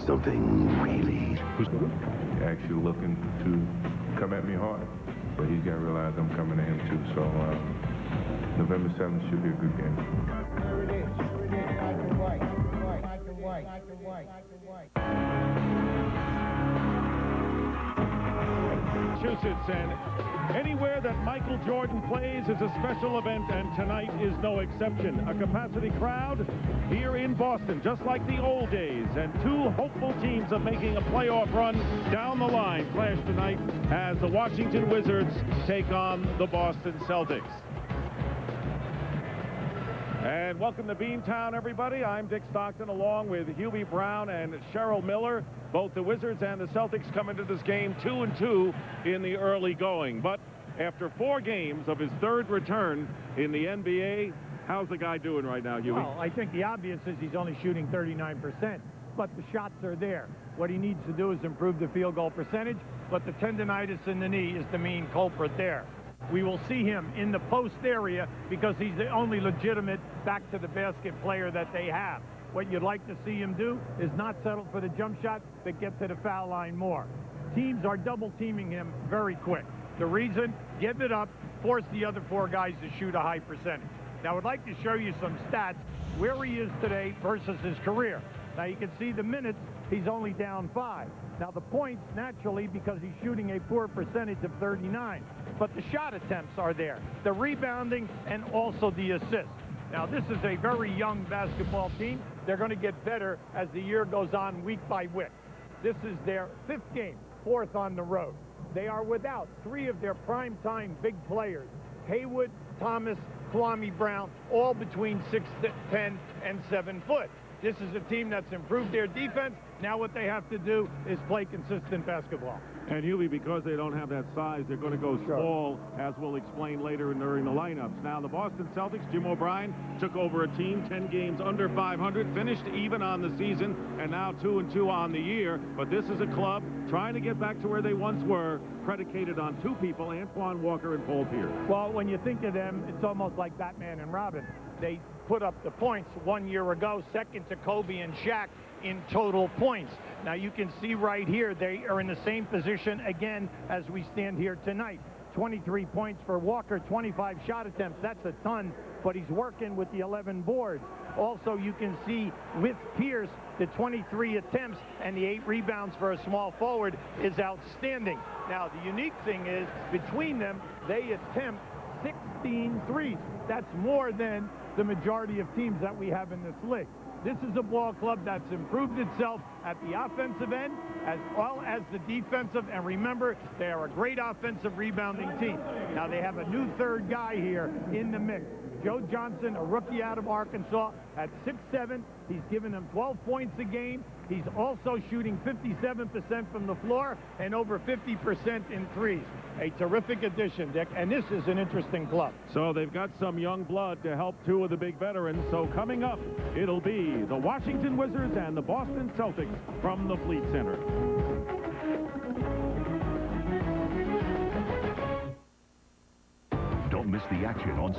something really... Who's actually looking to come at me hard, but he's got to realize I'm coming at him too. So November 7th should be a good game. Here it is. Black and white. Black and white. Black and white. Black and white. Massachusetts, and anywhere that Michael Jordan plays is a special event, and tonight is no exception. A capacity crowd here in Boston, just like the old days, and two hopeful teams of making a playoff run down the line clash tonight as the Washington Wizards take on the Boston Celtics. And welcome to Beantown, everybody. I'm Dick Stockton, along with Hubie Brown and Cheryl Miller. Both the Wizards and the Celtics come into this game 2-2 in the early going. But after 4 games of his third return in the NBA, how's the guy doing right now, Hubie? Well, I think the obvious is he's only shooting 39%, but the shots are there. What he needs to do is improve the field goal percentage, but the tendonitis in the knee is the main culprit there. We will see him in the post area because he's the only legitimate back-to-the-basket player that they have. What you'd like to see him do is not settle for the jump shot, but get to the foul line more. Teams are double-teaming him very quick. The reason, give it up, force the other 4 guys to shoot a high percentage. Now, I'd like to show you some stats where he is today versus his career. Now, you can see the minutes, he's only down 5. Now, the points, naturally, because he's shooting a poor percentage of 39. But the shot attempts are there, the rebounding, and also the assists. Now, this is a very young basketball team. They're going to get better as the year goes on, week by week. This is their 5th game, 4th on the road. They are without 3 of their primetime big players, Haywood, Thomas, Kwame Brown, all between 6'10" and 7 foot. This is a team that's improved their defense. Now what they have to do is play consistent basketball. And Hubie, because they don't have that size, they're going to go small, as we'll explain later during the lineups. Now, the Boston Celtics, Jim O'Brien, took over a team 10 games under 500, finished even on the season, and now 2-2 on the year. But this is a club trying to get back to where they once were, predicated on 2 people, Antoine Walker and Paul Peirce. Well, when you think of them, it's almost like Batman and Robin. They put up the points 1 year ago, second to Kobe and Shaq in total points. Now you can see right here they are in the same position again as we stand here tonight. 23 points for Walker, 25 shot attempts. That's a ton, but he's working with the 11 boards. Also, you can see with Peirce, the 23 attempts and the 8 rebounds for a small forward is outstanding. Now, the unique thing is, between them, they attempt 16 threes. That's more than the majority of teams that we have in this league. This is a ball club that's improved itself at the offensive end as well as the defensive. And remember, they are a great offensive rebounding team. Now they have a new 3rd guy here in the mix. Joe Johnson, a rookie out of Arkansas, at 6'7". He's given them 12 points a game. He's also shooting 57% from the floor and over 50% in threes. A terrific addition, Dick, and this is an interesting club. So they've got some young blood to help 2 of the big veterans. So coming up, it'll be the Washington Wizards and the Boston Celtics from the Fleet Center. Don't miss the action on...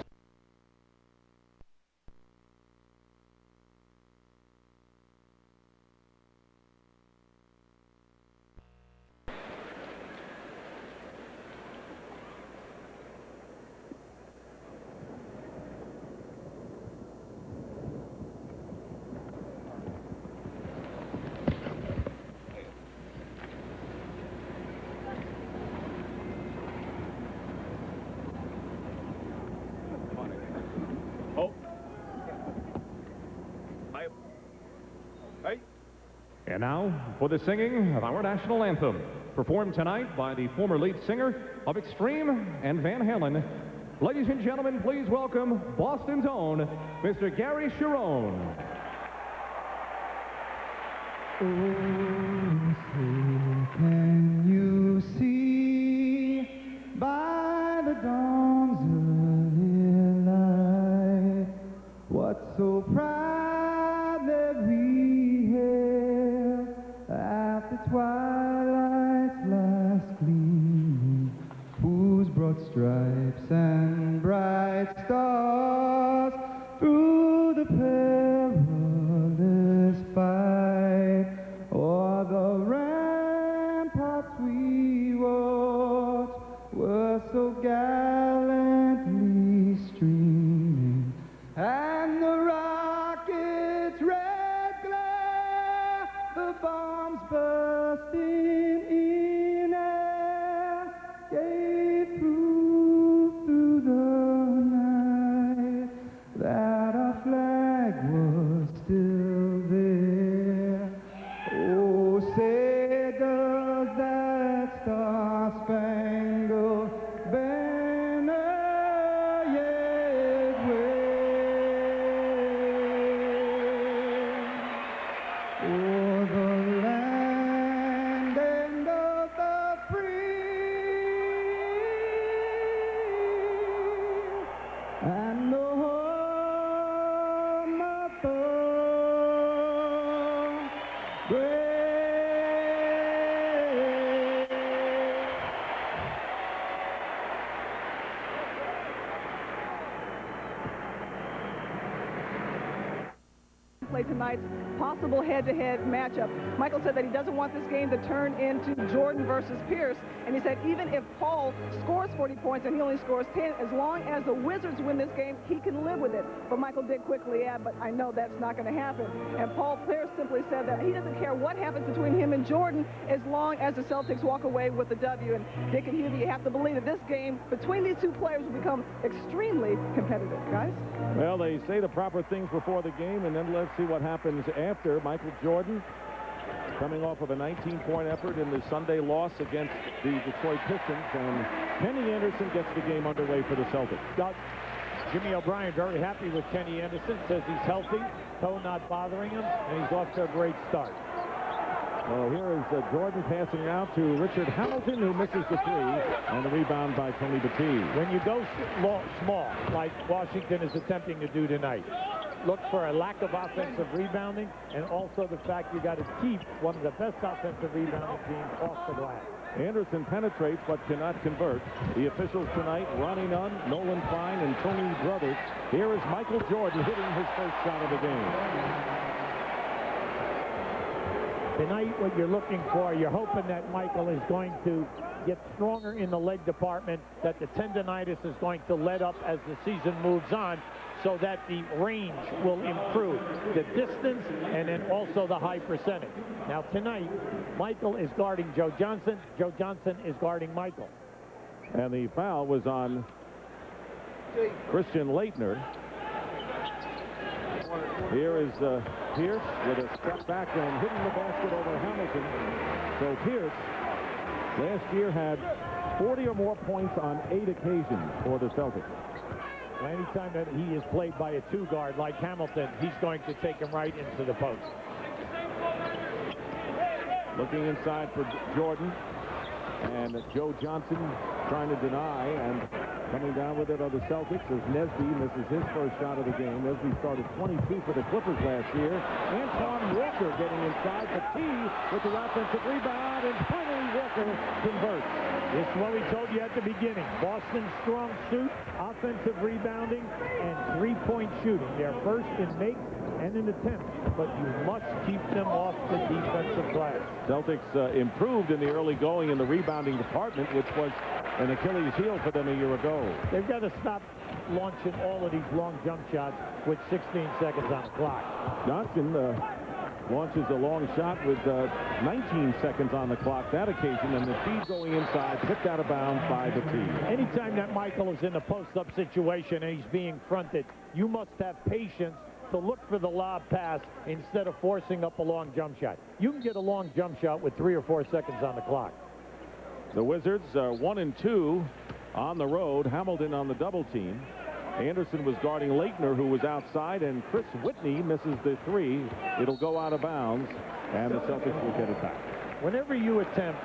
And now for the singing of our national anthem, performed tonight by the former lead singer of Extreme and Van Halen. Ladies and gentlemen, please welcome Boston's own Mr. Gary Cherone. Oh, so can you see by the dawn's early light what so proudly we hailed at the twilight's last gleaming, whose broad stripes and bright stars through the perilous fight o'er and the rocket's red glare, the bombs bursting in air, gave proof through the night that our flag was still there. Oh, say does that star-spangled banner yet wave o'er the land and of the free and the home of the brave. Play tonight's possible head-to-head matchup. Michael said that he doesn't want this game to turn into Jordan versus Peirce, and he said even if Paul scores 40 points and he only scores 10, as long as the Wizards win this game, he can live with it. But Michael did quickly add, but I know that's not going to happen. And Paul Peirce simply said that he doesn't care what happens between him and Jordan as long as the Celtics walk away with the W. And Dick and Hubie, you have to believe that this game between these two players will become extremely competitive, guys. Well, they say the proper things before the game, and then let's see what happens after. Michael Jordan coming off of a 19-point effort in the Sunday loss against the Detroit Pistons, and Kenny Anderson gets the game underway for the Celtics. Jimmy O'Brien very happy with Kenny Anderson, says he's healthy, toe not bothering him, and he's off to a great start. Well, here is Jordan passing out to Richard Hamilton, who misses the three, and the rebound by Tony Batiste. When you go small, like Washington is attempting to do tonight, look for a lack of offensive rebounding, and also the fact you got to keep one of the best offensive rebounding teams off the glass. Anderson penetrates but cannot convert. The officials tonight, Ronnie Nunn, Nolan Fine, and Tony Brothers. Here is Michael Jordan hitting his first shot of the game. Tonight, what you're looking for, you're hoping that Michael is going to get stronger in the leg department, that the tendonitis is going to let up as the season moves on, so that the range will improve, the distance, and then also the high percentage. Now tonight, Michael is guarding Joe Johnson. Joe Johnson is guarding Michael. And the foul was on Christian Laettner. Here is Peirce with a step back and hitting the basket over Hamilton. So Peirce last year had 40 or more points on 8 occasions for the Celtics. Anytime that he is played by a two-guard like Hamilton, he's going to take him right into the post. Looking inside for Jordan, and Joe Johnson trying to deny, and coming down with it are the Celtics as Nesby misses his first shot of the game. Nesby started 22 for the Clippers last year. Antoine Walker getting inside the tee with the offensive rebound, and finally Walker converts. This is what we told you at the beginning. Boston's strong suit, offensive rebounding, and three-point shooting. They're first in makes and in attempts, but you must keep them off the defensive glass. Celtics improved in the early going in the rebounding department, which was an Achilles heel for them a year ago. They've got to stop launching all of these long jump shots with 16 seconds on the clock. Johnson launches a long shot with 19 seconds on the clock that occasion, and the feed going inside, tipped out of bounds by the team. Anytime that Michael is in a post-up situation and he's being fronted, you must have patience to look for the lob pass instead of forcing up a long jump shot. You can get a long jump shot with 3 or 4 seconds on the clock. The Wizards are 1-2 on the road. Hamilton on the double team. Anderson was guarding Laettner, who was outside, and Chris Whitney misses the three. It'll go out of bounds, and the Celtics will get it back. Whenever you attempt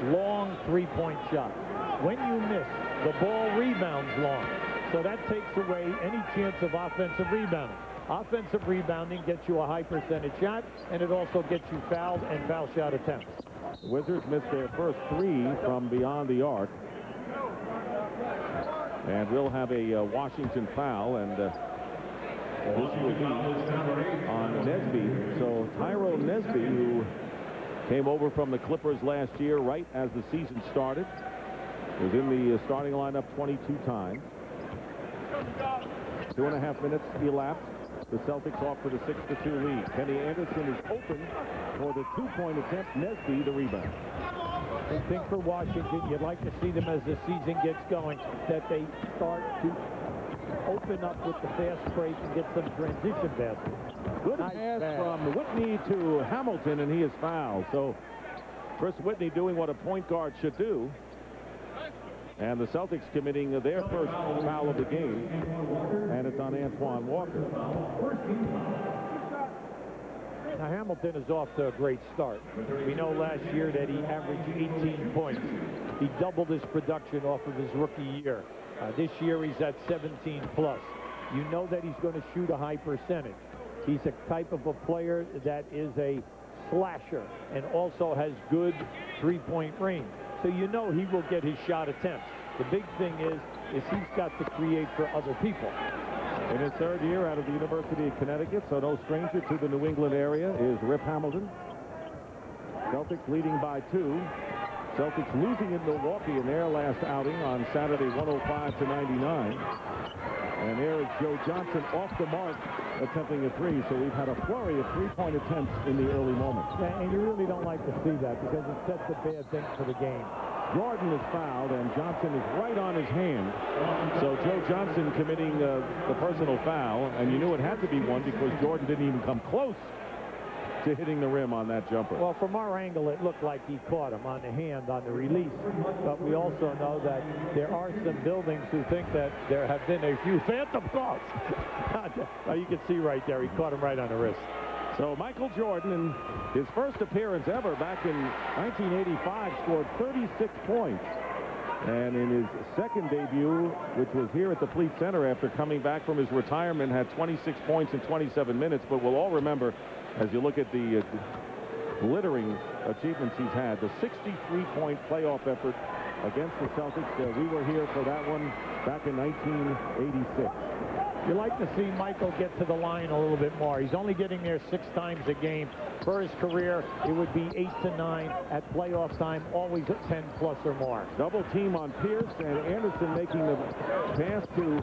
long three-point shots, when you miss, the ball rebounds long. So that takes away any chance of offensive rebounding. Offensive rebounding gets you a high percentage shot, and it also gets you fouled and foul shot attempts. The Wizards missed their first three from beyond the arc. And we'll have a Washington foul, and this will be on Nesby. So Tyrone Nesby, who came over from the Clippers last year right as the season started, was in the starting lineup 22 times. 2.5 minutes elapsed. The Celtics off for the 6-2 lead. Kenny Anderson is open for the 2-point attempt. Nesby the rebound. I think for Washington, you'd like to see them as the season gets going, that they start to open up with the fast break and get some transition baskets. Good pass from Whitney to Hamilton, and he is fouled. So Chris Whitney doing what a point guard should do. And the Celtics committing their first foul of the game. And it's on Antoine Walker. Now, Hamilton is off to a great start. We know last year that he averaged 18 points. He doubled his production off of his rookie year. This year, he's at 17 plus. You know that he's going to shoot a high percentage. He's a type of a player that is a slasher and also has good three-point range. So you know he will get his shot attempts. The big thing is he's got to create for other people. In his third year out of the University of Connecticut, so no stranger to the New England area, is Rip Hamilton. Celtics leading by 2. Celtics losing in Milwaukee in their last outing on Saturday, 105-99. And there is Joe Johnson off the mark, attempting a 3. So we've had a flurry of 3-point attempts in the early moments. Yeah, and you really don't like to see that because it sets a bad thing for the game. Jordan is fouled, and Johnson is right on his hand. So Joe Johnson committing the personal foul, and you knew it had to be one because Jordan didn't even come close to hitting the rim on that jumper. Well, from our angle, it looked like he caught him on the hand on the release. But we also know that there are some buildings who think that there have been a few phantom thoughts. You can see right there, he caught him right on the wrist. So Michael Jordan, in his first appearance ever back in 1985, scored 36 points. And in his second debut, which was here at the Fleet Center after coming back from his retirement, had 26 points in 27 minutes. But we'll all remember, as you look at the glittering achievements he's had, the 63-point playoff effort against the Celtics. We were here for that one back in 1986. You like to see Michael get to the line a little bit more. He's only getting there 6 times a game. For his career, it would be 8 to 9 at playoff time, always at 10 plus or more. Double team on Peirce, and Anderson making the pass to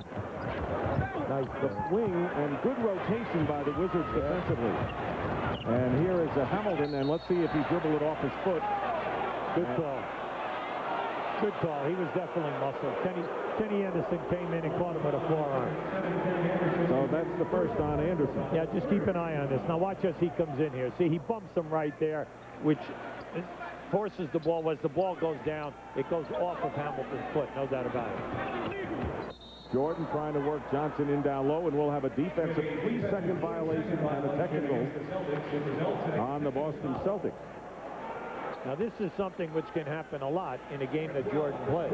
the wing, and good rotation by the Wizards defensively. And here is Hamilton, and let's see if he dribbled it off his foot. Good call. Good call. He was definitely muscled. Kenny Anderson came in and caught him with a forearm. So that's the first on Anderson. Yeah, just keep an eye on this. Now watch as he comes in here. See, he bumps him right there, which forces the ball. As the ball goes down, it goes off of Hamilton's foot. No doubt about it. Jordan trying to work Johnson in down low, and we'll have a defensive 3-second violation and a technical on the Boston Celtics. Now, this is something which can happen a lot in a game that Jordan plays,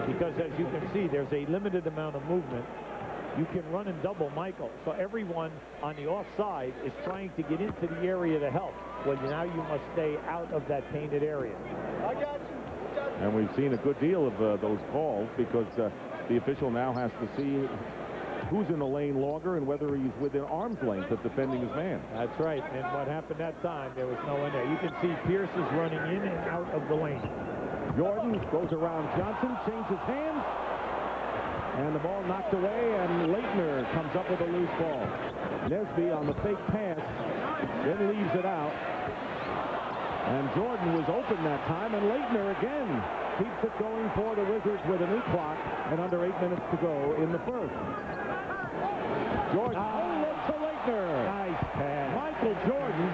because as you can see, there's a limited amount of movement. You can run and double Michael, so everyone on the offside is trying to get into the area to help. Well, now you must stay out of that painted area. I got you. And we've seen a good deal of those calls because the official now has to see who's in the lane longer and whether he's within arm's length of defending his man. That's right. And what happened that time, there was no one there. You can see Peirce is running in and out of the lane. Jordan goes around Johnson, changes hands, and the ball knocked away, and Laettner comes up with a loose ball. Nesby on the fake pass, then leaves it out. And Jordan was open that time, and Laettner again keeps it going for the Wizards with a new clock and under 8 minutes to go in the first. Jordan, look to Laettner. Nice pass. Michael Jordan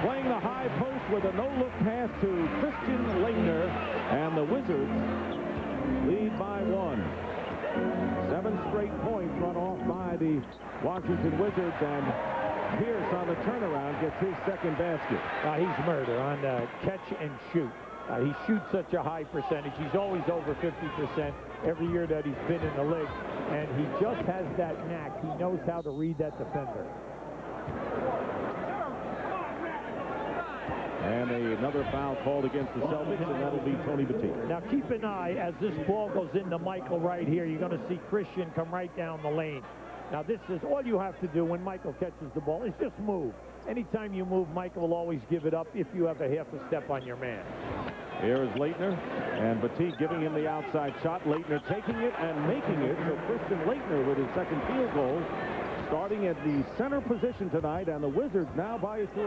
playing the high post with a no-look pass to Christian Laettner, and the Wizards lead by 1. 7 straight points run off by the Washington Wizards, and Peirce on the turnaround gets his second basket. He's murder on catch and shoot. He shoots such a high percentage. He's always over 50% every year that he's been in the league. And he just has that knack. He knows how to read that defender. And another foul called against the Celtics, and that'll be Tony Batiste. Now keep an eye as this ball goes into Michael right here. You're going to see Christian come right down the lane. Now this is all you have to do when Michael catches the ball is just move. Anytime you move, Michael will always give it up if you have a half a step on your man. Here is Laettner, and Petit giving him the outside shot. Laettner taking it and making it. So Christian Laettner with his second field goal, starting at the center position tonight, and the Wizards now by a 3.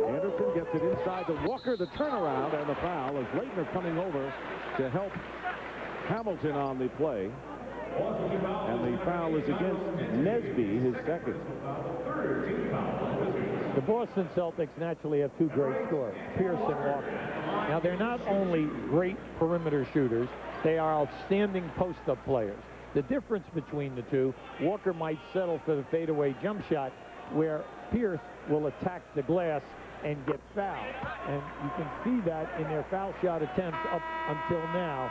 Anderson gets it inside to Walker, the turnaround, and the foul as Laettner coming over to help Hamilton on the play. And the foul is against Nesby, his second. The Boston Celtics naturally have two great scorers, Peirce and Walker. Now, they're not only great perimeter shooters, they are outstanding post-up players. The difference between the two, Walker might settle for the fadeaway jump shot, where Peirce will attack the glass and get fouled. And you can see that in their foul shot attempts up until now.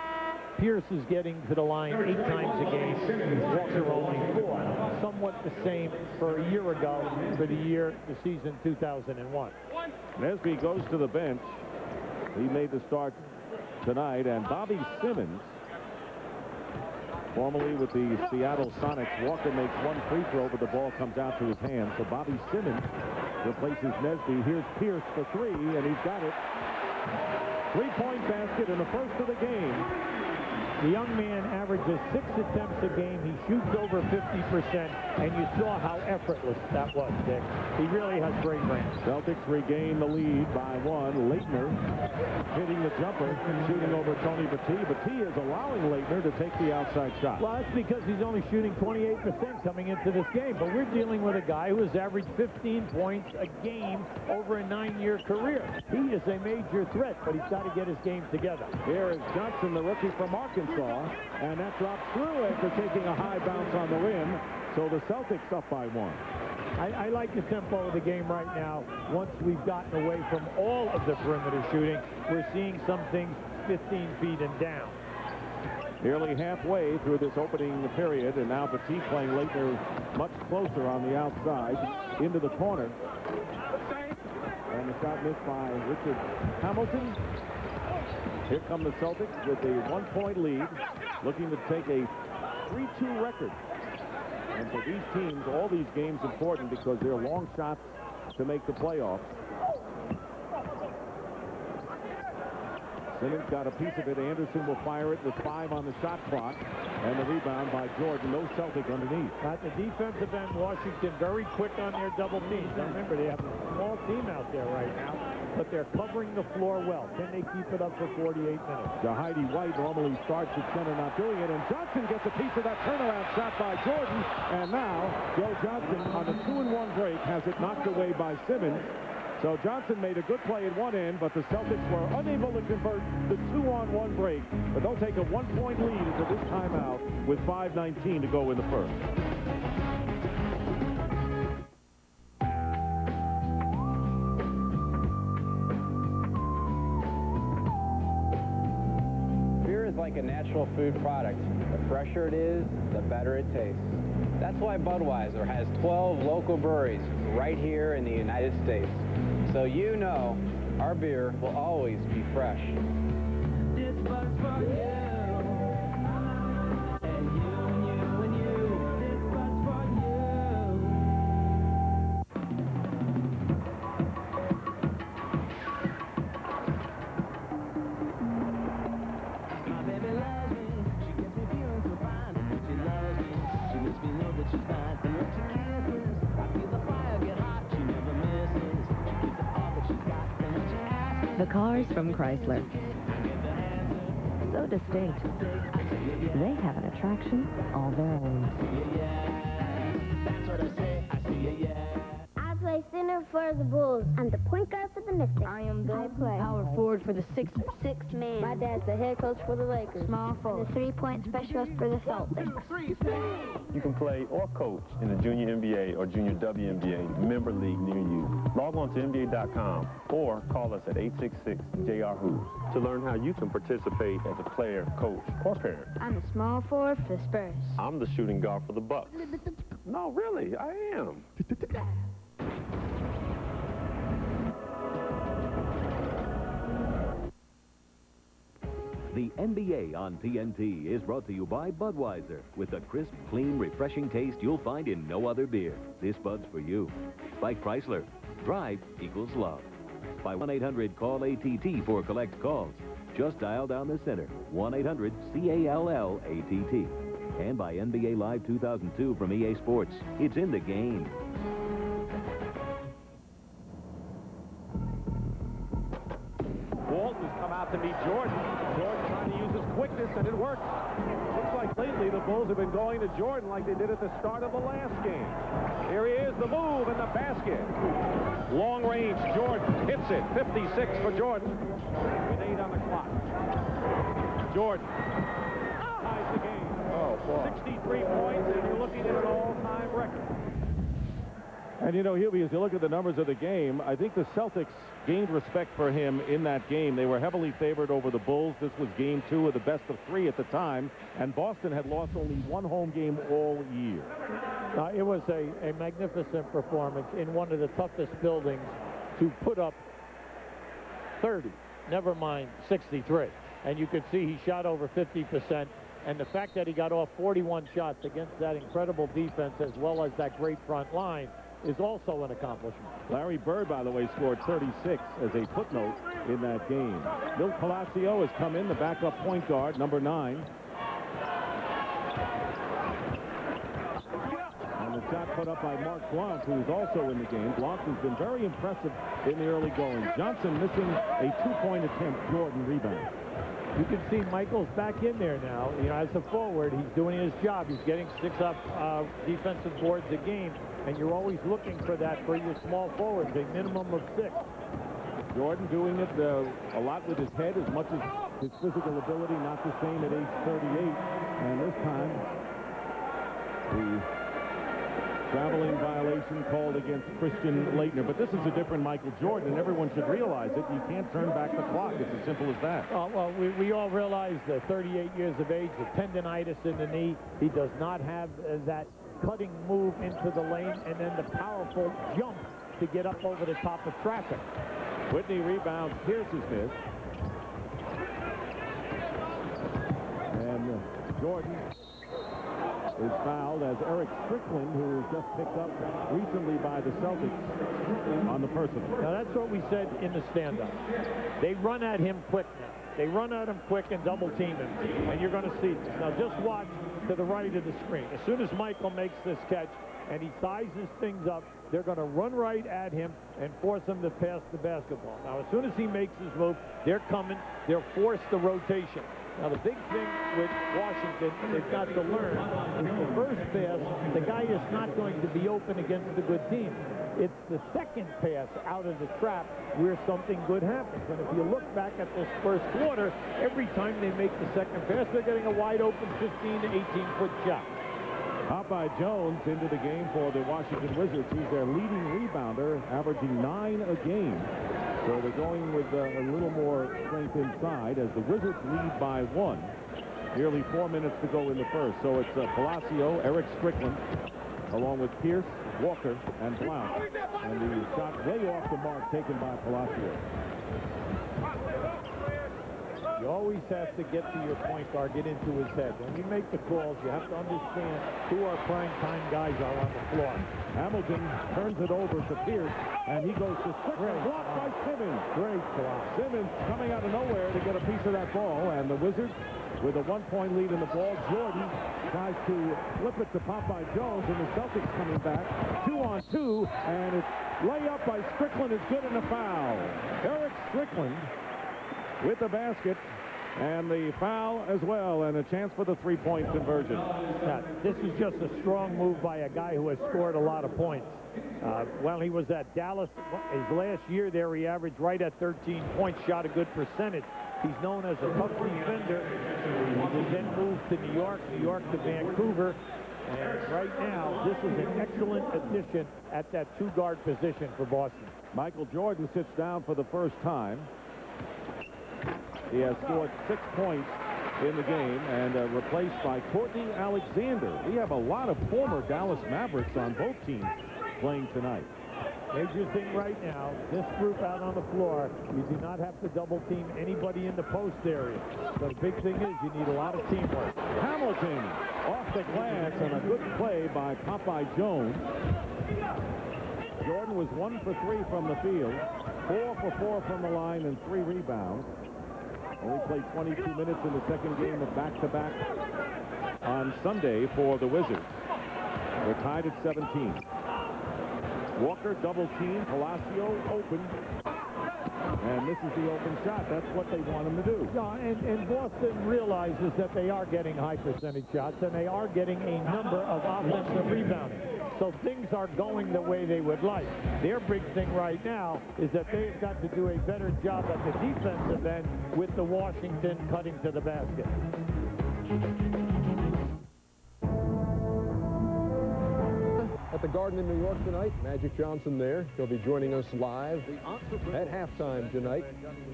Peirce is getting to the line 8 times a game, Walker only 4. Somewhat the same for a year ago for the season 2001. Nesby goes to the bench. He made the start tonight, and Bobby Simmons, formerly with the Seattle Sonics, Walker makes one free throw, but the ball comes out to his hand. So Bobby Simmons replaces Nesby. Here's Peirce for 3, and he's got it. 3-point basket in the first of the game. The young man averages 6 attempts a game. He shoots over 50%, and you saw how effortless that was, Dick. He really has great range. Celtics regain the lead by 1. Laettner hitting the jumper, shooting over Tony Petit. Petit is allowing Laettner to take the outside shot. Well, that's because he's only shooting 28% coming into this game. But we're dealing with a guy who has averaged 15 points a game over a 9-year career. He is a major threat, but he's got to get his game together. Here is Johnson, the rookie from Arkansas. And that drops through after taking a high bounce on the rim. So the Celtics up by 1. I like the tempo of the game right now. Once we've gotten away from all of the perimeter shooting, we're seeing some things 15 feet and down. Nearly halfway through this opening period, and now Petit playing Laettner much closer on the outside into the corner. And the shot missed by Richard Hamilton. Here come the Celtics with a 1-point lead, looking to take a 3-2 record. And for these teams, all these games important because they're long shots to make the playoffs. Simmons got a piece of it. Anderson will fire it with 5 on the shot clock. And the rebound by Jordan. No Celtic underneath. At the defensive end, Washington very quick on their double teams. Now remember, they have a small team out there right now, but they're covering the floor well. Can they keep it up for 48 minutes? Heidi White normally starts at center, not doing it. And Johnson gets a piece of that turnaround shot by Jordan. And now, Joe Johnson on a 2-and-1 break has it knocked away by Simmons. So Johnson made a good play at one end, but the Celtics were unable to convert the 2-on-1 break. But they'll take a 1-point lead into this timeout with 5:19 to go in the first. Beer is like a natural food product. The fresher it is, the better it tastes. That's why Budweiser has 12 local breweries right here in the United States. So you know our beer will always be fresh. This Bud's for you. And you and you and you. This Bud's for you. My baby loves me. She gets me feeling so fine. She loves me. She lets me know that she's fine. And when she kisses, I feel the fire get hot. She never misses. The cars from Chrysler. So distinct. They have an attraction all their own. I play center for the Bulls. I'm the point guard for the Mystics. I play Power forward for the Sixers. sixth man. My dad's the head coach for the Lakers. Small forward. The 3-point specialist for the Celtics. You can play or coach in the Junior NBA or Junior WNBA member league near you. Log on to NBA.com or call us at 866-JR-HOOPS to learn how you can participate as a player, coach, or parent. I'm a small forward for the Spurs. I'm the shooting guard for the Bucks. No, really, I am. The NBA on TNT is brought to you by Budweiser, with the crisp, clean, refreshing taste you'll find in no other beer. This Bud's for you. By Chrysler, drive equals love. by 1-800-CALL-ATT for collect calls. Just dial down the center, 1-800-CALL-ATT. And by NBA Live 2002 from EA Sports. It's in the game. Walton has come out to meet Jordan. Jordan trying to use his quickness, and it works. Looks like lately the Bulls have been going to Jordan like they did at the start of the last game. Here he is, the move and the basket. Long range, Jordan hits it. 56 for Jordan. With 8 on the clock. Jordan ties the game. 63 points, and you're looking at an all-time record. And, you know, Hubie, as you look at the numbers of the game, I think the Celtics gained respect for him in that game. They were heavily favored over the Bulls. This was game 2 of the best of 3 at the time, and Boston had lost only 1 home game all year. It was a magnificent performance in one of the toughest buildings to put up 30, never mind 63. And you could see he shot over 50%. And the fact that he got off 41 shots against that incredible defense as well as that great front line is also an accomplishment. Larry Bird, by the way, scored 36 as a footnote in that game. Milt Palacio has come in, the backup point guard, number 9. And the shot put up by Mark Blanc, who is also in the game. Blanc has been very impressive in the early going. Johnson missing a 2-point attempt. Jordan rebound. You can see Michael's back in there now. You know, as a forward, he's doing his job. He's getting 6 up defensive boards a game, and you're always looking for that for your small forwards, a minimum of 6. Jordan doing it a lot with his head as much as his physical ability, not the same at age 38. And this time, the traveling violation called against Christian Laettner. But this is a different Michael Jordan, and everyone should realize it. You can't turn back the clock. It's as simple as that. Well, we all realize that 38 years of age, the tendonitis in the knee. He does not have that cutting move into the lane and then the powerful jump to get up over the top of traffic. Whitney rebounds. Peirce is missed. And Jordan is fouled as Eric Strickland, who was just picked up recently by the Celtics, on the personal. Now, that's what we said in the stand-up. They run at him quick now. They run at him quick and double-team him, and you're going to see this. Now, just watch to the right of the screen. As soon as Michael makes this catch and he sizes things up, they're going to run right at him and force him to pass the basketball. Now, as soon as he makes his move, they're coming. They'll force the rotation. Now, the big thing with Washington, they've got to learn, is the first pass, the guy is not going to be open against a good team. It's the second pass out of the trap where something good happens. And if you look back at this first quarter, every time they make the second pass, they're getting a wide-open 15 to 18-foot shot. Popeye Jones into the game for the Washington Wizards. He's their leading rebounder, averaging 9 a game. So they're going with a little more strength inside as the Wizards lead by 1. Nearly 4 minutes to go in the first. So it's Palacio, Eric Strickland, along with Peirce, Walker, and Blount. And the shot way off the mark taken by Palacio. You always have to get to your point guard, get into his head. When you make the calls, you have to understand who our prime-time guys are on the floor. Hamilton turns it over to Peirce, and he goes to Strickland, blocked by Simmons. Great block. Simmons coming out of nowhere to get a piece of that ball, and the Wizards with a 1-point lead in the ball. Jordan tries to flip it to Popeye Jones, and the Celtics coming back. 2-on-2, and it's layup by Strickland is good and a foul. Eric Strickland with the basket and the foul as well, and a chance for the 3-point conversion. This is just a strong move by a guy who has scored a lot of points. While he was at Dallas, his last year there, he averaged right at 13 points, shot a good percentage. He's known as a tough defender. He then moved to New York to Vancouver. And right now, this is an excellent addition at that 2-guard position for Boston. Michael Jordan sits down for the first time. He has scored 6 points in the game and replaced by Courtney Alexander. We have a lot of former Dallas Mavericks on both teams playing tonight. Major thing right now, this group out on the floor, you do not have to double team anybody in the post area. So the big thing is you need a lot of teamwork. Hamilton off the glass and a good play by Popeye Jones. Jordan was 1 for 3 from the field, 4 for 4 from the line, and 3 rebounds. Only played 22 minutes in the second game of back-to-back on Sunday for the Wizards. They're tied at 17. Walker double team, Palacio open. And this is the open shot. That's what they want him to do. Yeah, and Boston realizes that they are getting high percentage shots, and they are getting a number of offensive rebounding. So things are going the way they would like. Their big thing right now is that they've got to do a better job at the defensive end with the Washington cutting to the basket. At the Garden in New York tonight, Magic Johnson there. He'll be joining us live at halftime tonight.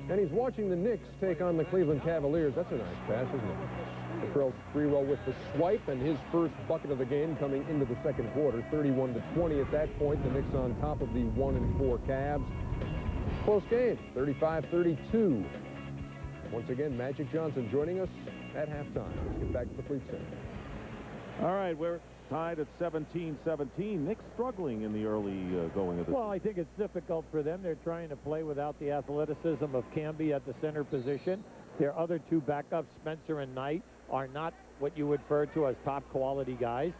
And he's watching the Knicks take on the Cleveland Cavaliers. That's a nice pass, isn't it? The free roll with the swipe, and his first bucket of the game coming into the second quarter. 31-20 at that point. The Knicks on top of the 1-4 Cavs. Close game, 35-32. Once again, Magic Johnson joining us at halftime. Let's get back to the Fleet Center. All right, we're tied at 17-17. Knicks struggling in the early going of the Well, I think it's difficult for them. They're trying to play without the athleticism of Camby at the center position. Their other two backups, Spencer and Knight, are not what you would refer to as top quality guys.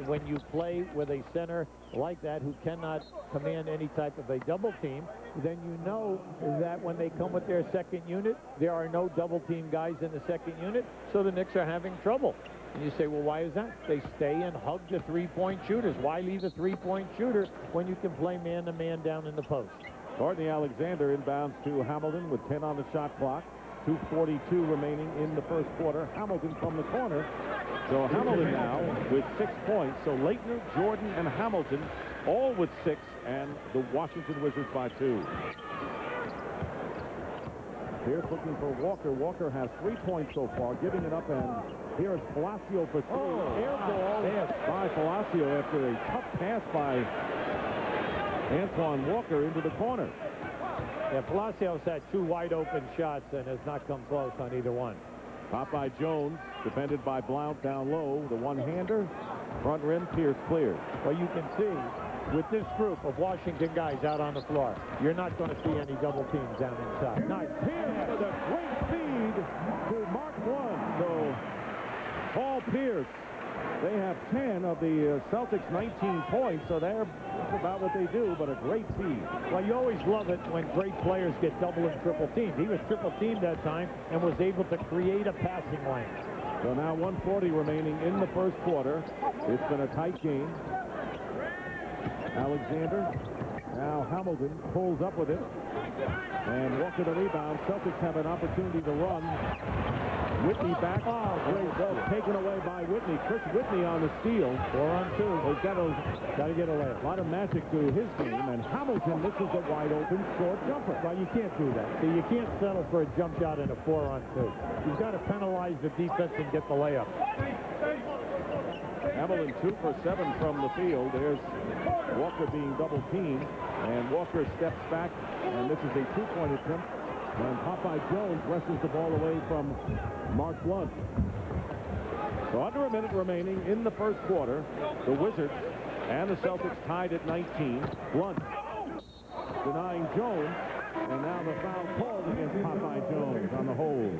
When you play with a center like that who cannot command any type of a double team, then you know that when they come with their second unit, there are no double team guys in the second unit, so the Knicks are having trouble. And you say, well, why is that? They stay and hug the three-point shooters. Why leave a three-point shooter when you can play man-to-man down in the post? Courtney Alexander inbounds to Hamilton with 10 on the shot clock. 2:42 remaining in the first quarter. Hamilton from the corner. So Hamilton now with 6 points. So Laettner, Jordan, and Hamilton all with 6, and the Washington Wizards by 2. Peirce looking for Walker. Walker has 3 points so far, giving it up, and here's Palacio for 3. Air ball by Palacio after a tough pass by Antoine Walker into the corner. Yeah, Palacio's had 2 wide open shots and has not come close on either one. Top by Jones, defended by Blount down low. The one-hander, front rim, Peirce cleared. Well, you can see with this group of Washington guys out on the floor, you're not going to see any double teams down inside. Nice. Peirce with a great feed to Mark Blount. So Paul Peirce, they have 10 of the Celtics 19 points, so that's about what they do, but a great feed. Well, you always love it when great players get double and triple teamed. He was triple teamed that time and was able to create a passing lane. So now 1:40 remaining in the first quarter. It's been a tight game. Alexander, now Hamilton pulls up with it, and Walker the rebound. Celtics have an opportunity to run. Whitney back. Oh, great goal. Taken away by Whitney. Chris Whitney on the steal. 4-on-2. He's got to get a layup. A lot of magic to his game. And Hamilton, this is a wide open short jumper. Well, you can't do that. See, you can't settle for a jump shot in a 4-on-2. You've got to penalize the defense and get the layup. Hamilton 2 for 7 from the field. There's Walker being double teamed. And Walker steps back. And this is a 2-point attempt. And Popeye Jones wrestles the ball away from Mark Blount. So under a minute remaining in the first quarter, the Wizards and the Celtics tied at 19. Blount denying Jones, and now the foul called against Popeye Jones on the hold.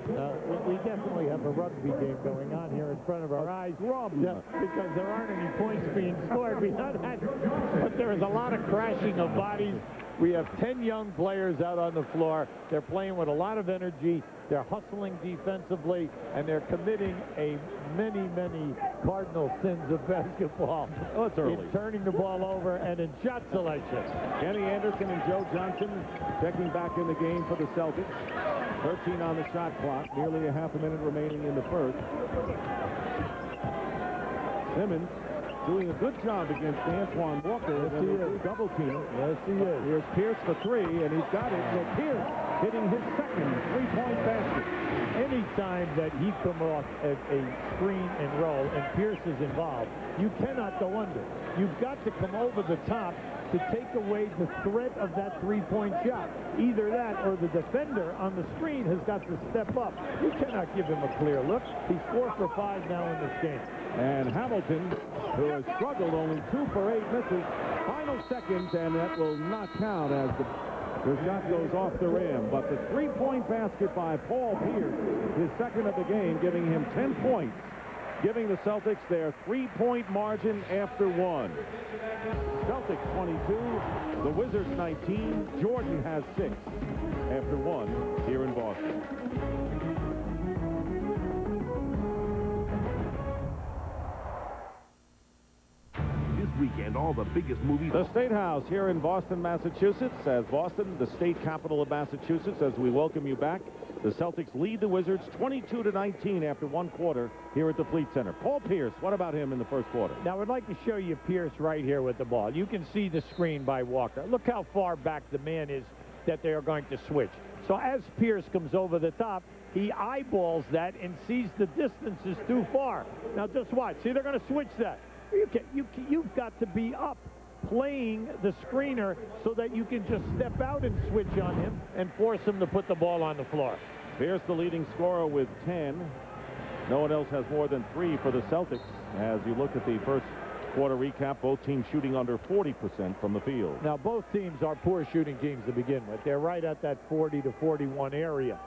We definitely have a rugby game going on here in front of our eyes. Yeah, because there aren't any points being scored. But there is a lot of crashing of bodies. We have 10 young players out on the floor. They're playing with a lot of energy. They're hustling defensively, and they're committing many cardinal sins of basketball. Oh, it's early. In turning the ball over and in shot selection. Kenny Anderson and Joe Johnson checking back in the game for the Celtics. 13 on the shot clock. Nearly a half a minute remaining in the first. Simmons doing a good job against Antoine Walker. Yes, he is. Double team. Yes, he is. Here's Peirce for 3, and he's got it. So Peirce hitting his second 3-point basket. Anytime that he comes off as a screen and roll and Peirce is involved, you cannot go under. You've got to come over the top to take away the threat of that three-point shot. Either that or the defender on the screen has got to step up. You cannot give him a clear look. He's 4 for 5 now in this game. And Hamilton, who has struggled, only 2 for 8 misses. Final seconds, and that will not count as the shot goes off the rim. But the three-point basket by Paul Peirce, his second of the game, giving him 10 points, giving the Celtics their 3-point margin after 1. Celtics 22, the Wizards 19. Jordan has 6 after 1 here in Boston. Weekend, all the biggest movies. The State House here in Boston, Massachusetts, as Boston, the state capital of Massachusetts, as we welcome you back. The Celtics lead the Wizards 22-19 after 1 quarter here at the Fleet Center. Paul Peirce, what about him in the first quarter? Now, I'd like to show you Peirce right here with the ball. You can see the screen by Walker. Look how far back the man is that they are going to switch. So as Peirce comes over the top, he eyeballs that and sees the distance is too far. Now, just watch. See, they're going to switch that. You've got to be up playing the screener so that you can just step out and switch on him and force him to put the ball on the floor. Peirce, the leading scorer with 10. No one else has more than 3 for the Celtics. As you look at the first quarter recap, both teams shooting under 40% from the field. Now, both teams are poor shooting teams to begin with. They're right at that 40 to 41 area.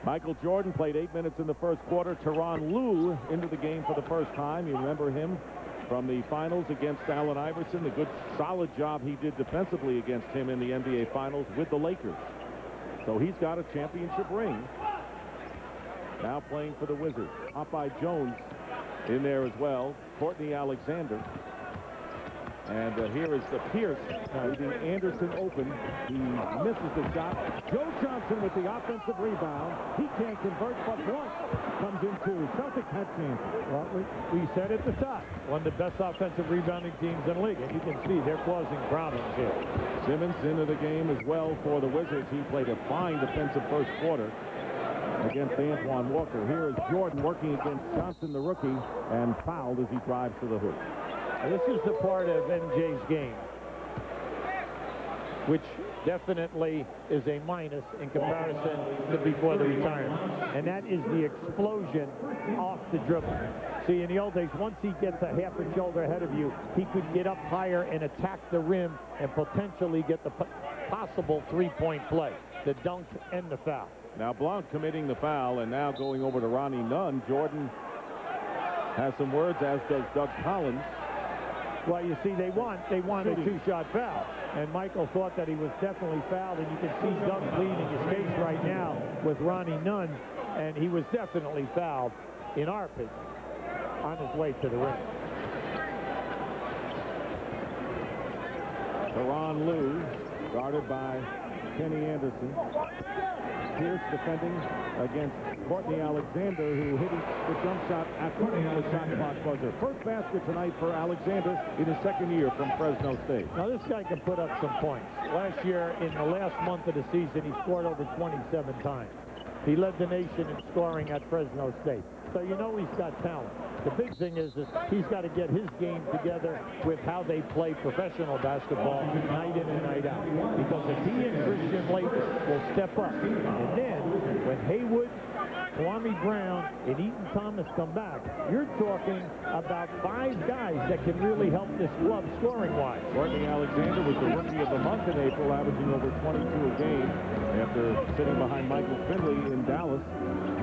Michael Jordan played 8 minutes in the first quarter. Tyronn Lue into the game for the first time. You remember him from the finals against Allen Iverson. The good, solid job he did defensively against him in the NBA Finals with the Lakers. So he's got a championship ring. Now playing for the Wizards. Popeye Jones in there as well. Courtney Alexander. And here is the Peirce leaving Anderson open. He misses the shot. Joe Johnson with the offensive rebound. He can't convert, but once comes into Celtics had chances. Well, we said at the top, one of the best offensive rebounding teams in the league. And you can see they're causing problems here. Simmons into the game as well for the Wizards. He played a fine defensive first quarter against Antoine Walker. Here is Jordan working against Johnson, the rookie, and fouled as he drives to the hoop. This is the part of MJ's game which definitely is a minus in comparison to before the retirement, and that is the explosion off the dribble. See, in the old days, once he gets a half a shoulder ahead of you, he could get up higher and attack the rim and potentially get the possible three-point play, the dunk and the foul. Now Blount committing the foul, and now going over to Ronnie Nunn. Jordan has some words, as does Doug Collins. Well, you see, they want a two-shot foul, and Michael thought that he was definitely fouled, and you can see Doug pleading his case right now with Ronnie Nunn, and he was definitely fouled, in our opinion, on his way to the rim. Tyronn Lue, guarded by Kenny Anderson. Peirce defending against Courtney Alexander, who hit the jump shot after the shot clock buzzer. First basket tonight for Alexander in his second year from Fresno State. Now this guy can put up some points. Last year, in the last month of the season, he scored over 27 times. He led the nation in scoring at Fresno State. So you know he's got talent. The big thing is he's got to get his game together with how they play professional basketball night in and night out. Because if he and Christian Laettner will step up, and then when Haywood, Kwame Brown, and Eaton Thomas come back, you're talking about 5 guys that can really help this club scoring-wise. Courtney Alexander was the rookie of the month in April, averaging over 22 a game after sitting behind Michael Finley in Dallas.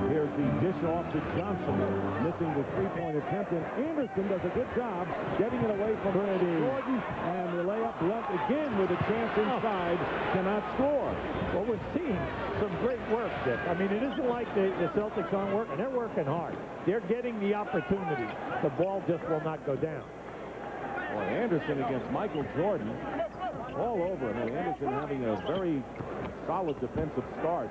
Here's the dish off to Johnson, missing the three-point attempt, and Anderson does a good job getting it away from Jordan, and the layup. Blunt again with a chance inside, cannot score. Well, we're seeing some great work, Dick. I mean, it isn't like the Celtics aren't working. They're working hard. They're getting the opportunity. The ball just will not go down. Well, Anderson against Michael Jordan, all over him. And Anderson having a very solid defensive start.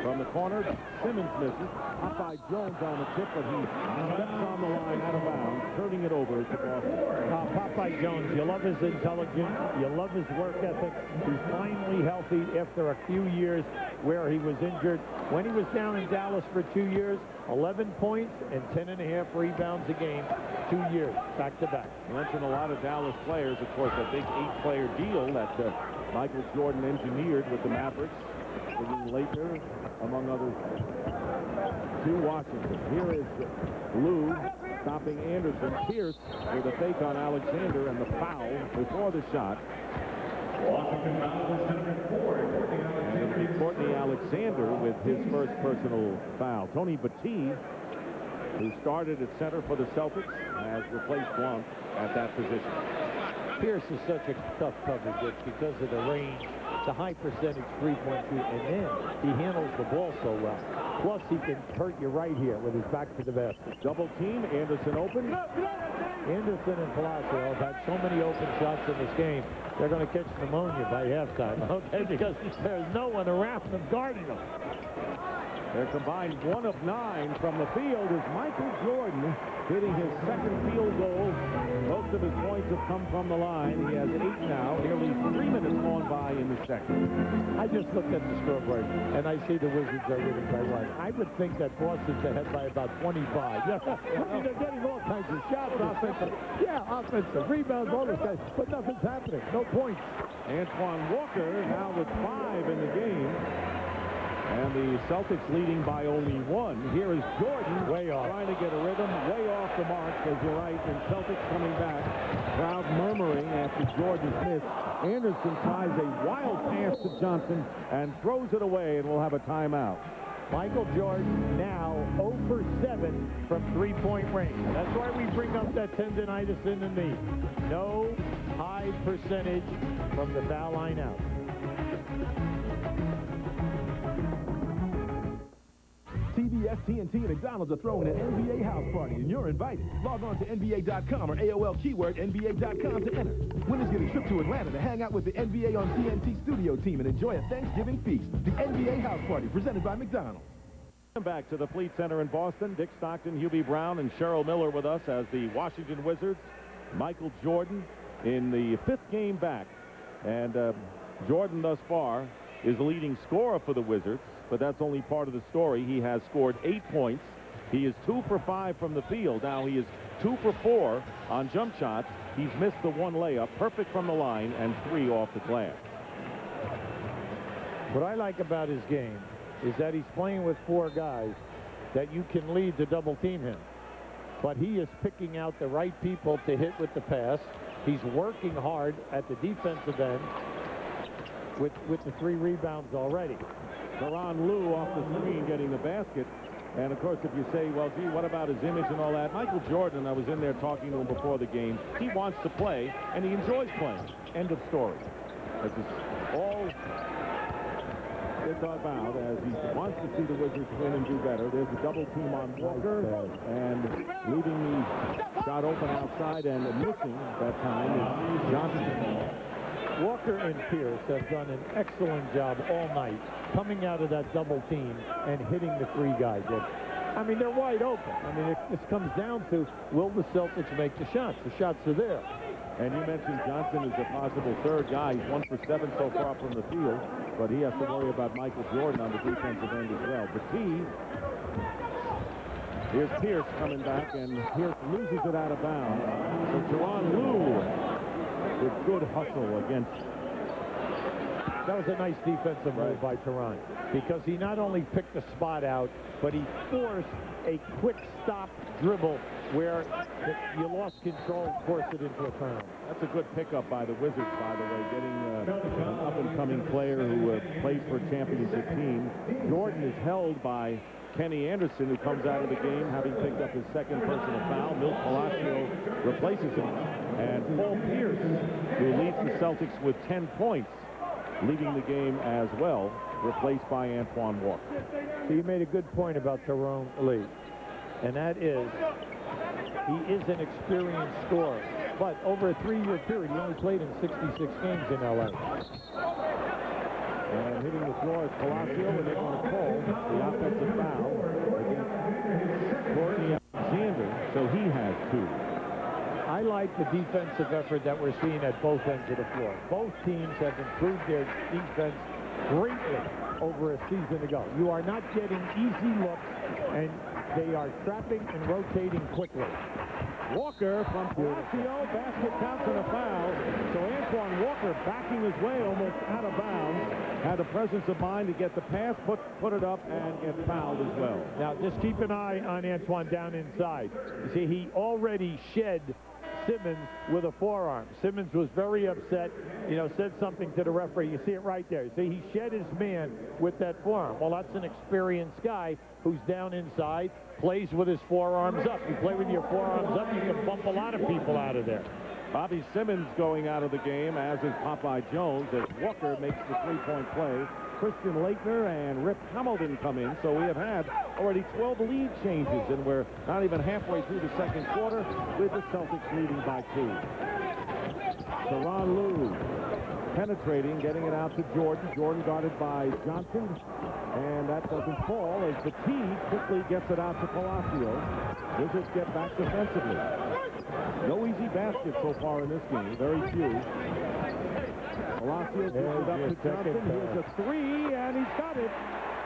From the corner, Simmons misses. Popeye Jones on the tip, but he steps on the line out of bounds. turning it over to Boston. Popeye Jones, you love his intelligence, you love his work ethic. He's finally healthy after a few years where he was injured. When he was down in Dallas for 2 years, 11 points and 10.5 rebounds a game, 2 years, back-to-back. You mentioned a lot of Dallas players. Of course, a big 8-player deal that Michael Jordan engineered with the Mavericks, bringing Laettner, among others, to Washington. Here is Lou stopping Anderson. Peirce with a fake on Alexander and the foul before the shot. And it'll be Courtney Alexander with his first personal foul. Tony Batiste, who started at center for the Celtics, has replaced Blount at that position. Peirce is such a tough coverage because of the range, the high percentage three-point shoot, and then he handles the ball so well. Plus, he can hurt you right here with his back to the basket. Double team, Anderson open. Anderson and Palacio have had so many open shots in this game, they're going to catch pneumonia by halftime, okay? Because there's no one around them guarding them. Their combined 1 of 9 from the field is Michael Jordan hitting his second field goal. Most of his points have come from the line. He has 8 now, nearly 3 minutes gone by in the second. I just looked at the scoreboard, and I see the Wizards are winning by 1. I would think that Boston's ahead by about 25. Yeah, I mean, they're getting all kinds of shots, offensive. Yeah, offensive, rebounds, all this guys, but nothing's happening. No points. Antoine Walker now with 5 in the game. And the Celtics leading by only 1. Here is Jordan way off, trying to get a rhythm, way off the mark, as you're right, and Celtics coming back. Crowd murmuring after Jordan's miss. Anderson tries a wild pass to Johnson and throws it away, and we'll have a timeout. Michael Jordan now 0 for 7 from three-point range. That's why we bring up that tendonitis in the knee. No high percentage from the foul line out. CBS, TNT, and McDonald's are throwing an NBA house party, and you're invited. Log on to NBA.com or AOL keyword NBA.com to enter. Winners get a trip to Atlanta to hang out with the NBA on TNT studio team and enjoy a Thanksgiving feast. The NBA house party presented by McDonald's. Back to the Fleet Center in Boston. Dick Stockton, Hubie Brown, and Cheryl Miller with us as the Washington Wizards. Michael Jordan in the 5th game back. And Jordan thus far is the leading scorer for the Wizards, but that's only part of the story. He has scored 8 points. He is 2 for 5 from the field. Now he is 2 for 4 on jump shots. He's missed the 1 layup, perfect from the line, and 3 off the glass. What I like about his game is that he's playing with 4 guys that you can lead to double team him. But he is picking out the right people to hit with the pass. He's working hard at the defensive end with the 3 rebounds already. Teron Lue off the screen getting the basket. And, of course, if you say, well, gee, what about his image and all that? Michael Jordan, I was in there talking to him before the game. He wants to play, and he enjoys playing. End of story. That's just all it's about, as he wants to see the Wizards win and do better. There's a double team on Walker, and leaving the shot open outside and missing that time is Johnson. Walker and Peirce have done an excellent job all night coming out of that double team and hitting the 3 guys. I mean, they're wide open. I mean, this comes down to, will the Celtics make the shots? The shots are there. And you mentioned Johnson is a possible 3rd guy. He's 1 for 7 so far from the field, but he has to worry about Michael Jordan on the defensive end as well. Batiste, here's Peirce coming back, and Peirce loses it out of bounds. So Teron Lue with good hustle against. That was a nice defensive move by Teron, because he not only picked the spot out, but he forced a quick stop dribble where you lost control, forced it into a turnover. That's a good pickup by the Wizards, by the way, getting an up-and-coming player who plays for a championship team. Jordan is held by Kenny Anderson, who comes out of the game having picked up his 2nd personal foul. Milt Palacio replaces him. And Paul Peirce, who leads the Celtics with 10 points, leading the game as well, replaced by Antoine Walker. So you made a good point about Teron Lue, and that is he is an experienced scorer. But over a 3-year period, he only played in 66 games in L.A. And hitting the floor is Palacio, and they're going to call the offensive foul against Courtney Alexander, so he has 2. I like the defensive effort that we're seeing at both ends of the floor. Both teams have improved their defense greatly over a season ago. You are not getting easy looks, and they are trapping and rotating quickly. Walker from Palacio, basket counts and a foul. So Antoine Walker backing his way almost out of bounds. Had the presence of mind to get the pass, put it up, and get fouled as well. Now, just keep an eye on Antoine down inside. You see, he already shed Simmons with a forearm. Simmons was very upset, said something to the referee. You see it right there. See, he shed his man with that forearm. Well, that's an experienced guy who's down inside, plays with his forearms up. You play with your forearms up, you can bump a lot of people out of there. Bobby Simmons going out of the game, as is Popeye Jones, as Walker makes the three-point play. Christian Laettner and Rip Hamilton come in, so we have had already 12 lead changes, and we're not even halfway through the second quarter with the Celtics leading by 2. Teron Lue penetrating, getting it out to Jordan. Jordan guarded by Johnson, and that doesn't fall as the T quickly gets it out to Palacio. Wizards get back defensively. No easy baskets so far in this game, very few. Palacio gives it up to Johnson. Here's a three, and he's got it.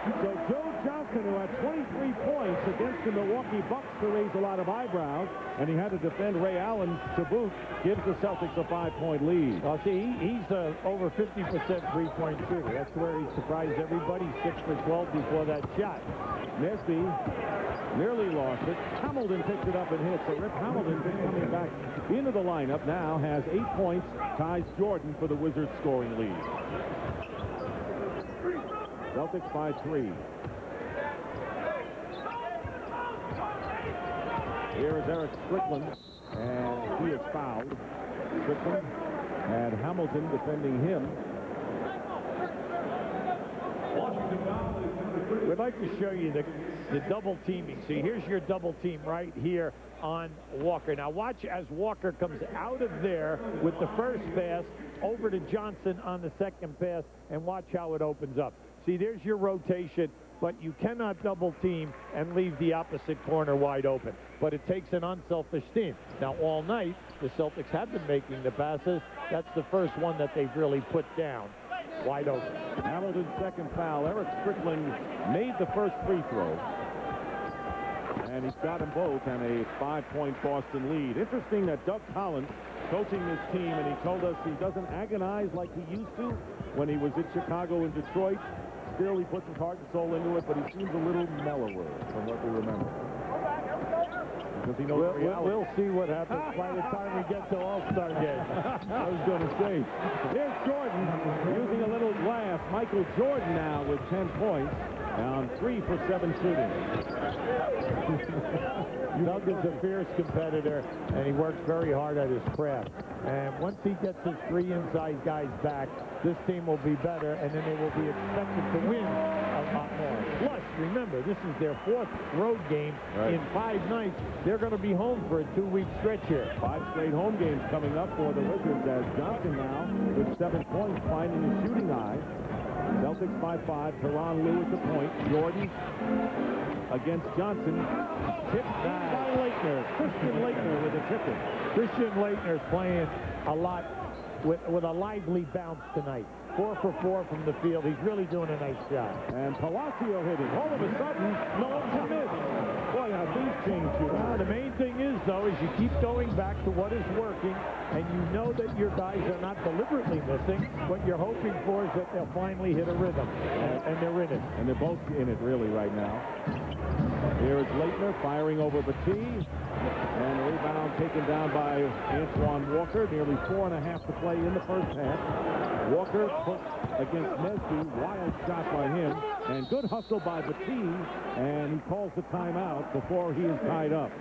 So Joe Johnson, who had 23 points against the Milwaukee Bucks to raise a lot of eyebrows, and he had to defend Ray Allen to boot, gives the Celtics a 5-point lead. Well, see, he's over 50% three-point shooter. That's where he surprised everybody, 6 for 12 before that shot. Nesby nearly lost it. Hamilton picked it up and hit. So Rip Hamilton coming back into the lineup now has 8 points, ties Jordan for the Wizards scoring lead. Celtics by 3. Here is Eric Strickland, and he is fouled. Strickland and Hamilton defending him. We'd like to show you the double teaming. See, here's your double team right here on Walker. Now watch as Walker comes out of there with the first pass over to Johnson on the second pass, and watch how it opens up. See, there's your rotation, but you cannot double team and leave the opposite corner wide open. But it takes an unselfish team. Now, all night, the Celtics have been making the passes. That's the first one that they've really put down wide open. Hamilton's second foul. Eric Strickland made the first free throw, and he's got them both, and a 5-point Boston lead. Interesting that Doug Collins coaching this team, and he told us he doesn't agonize like he used to when he was in Chicago and Detroit. Still, he puts his heart and soul into it, but he seems a little mellower from what we remember. Because he knows we'll see what happens by the time we get to All-Star game. I was going to say, here's Jordan using a little glass. Michael Jordan now with 10 points. Down 3 for 7 shooting. Doug is a fierce competitor, and he works very hard at his craft. And once he gets his 3 inside guys back, this team will be better, and then they will be expected to win a lot more. Plus, remember, this is their 4th road game in 5 nights. They're going to be home for a 2-week stretch here. 5 straight home games coming up for the Wizards, as Johnson now with 7 points finding his shooting eye. Celtics by 5. Teron Lue at the point. Jordan against Johnson. Tipped by Laettner. Christian Laettner with a tip-in. Christian Laettner's playing a lot with a lively bounce tonight. 4 for 4 from the field. He's really doing a nice job. And Palacio hitting. All of a sudden, no one's missed. Boy, how things change here. Well, the main thing is, though, is you keep going back to what is working, and you know that your guys are not deliberately missing. What you're hoping for is that they'll finally hit a rhythm, and they're in it. And they're both in it, really, right now. Here is Laettner firing over Batiste. And the rebound taken down by Antoine Walker. Nearly 4.5 to play in the first half. Walker put against Nesby. Wild shot by him. And good hustle by Batiste. And he calls the timeout before he is tied up.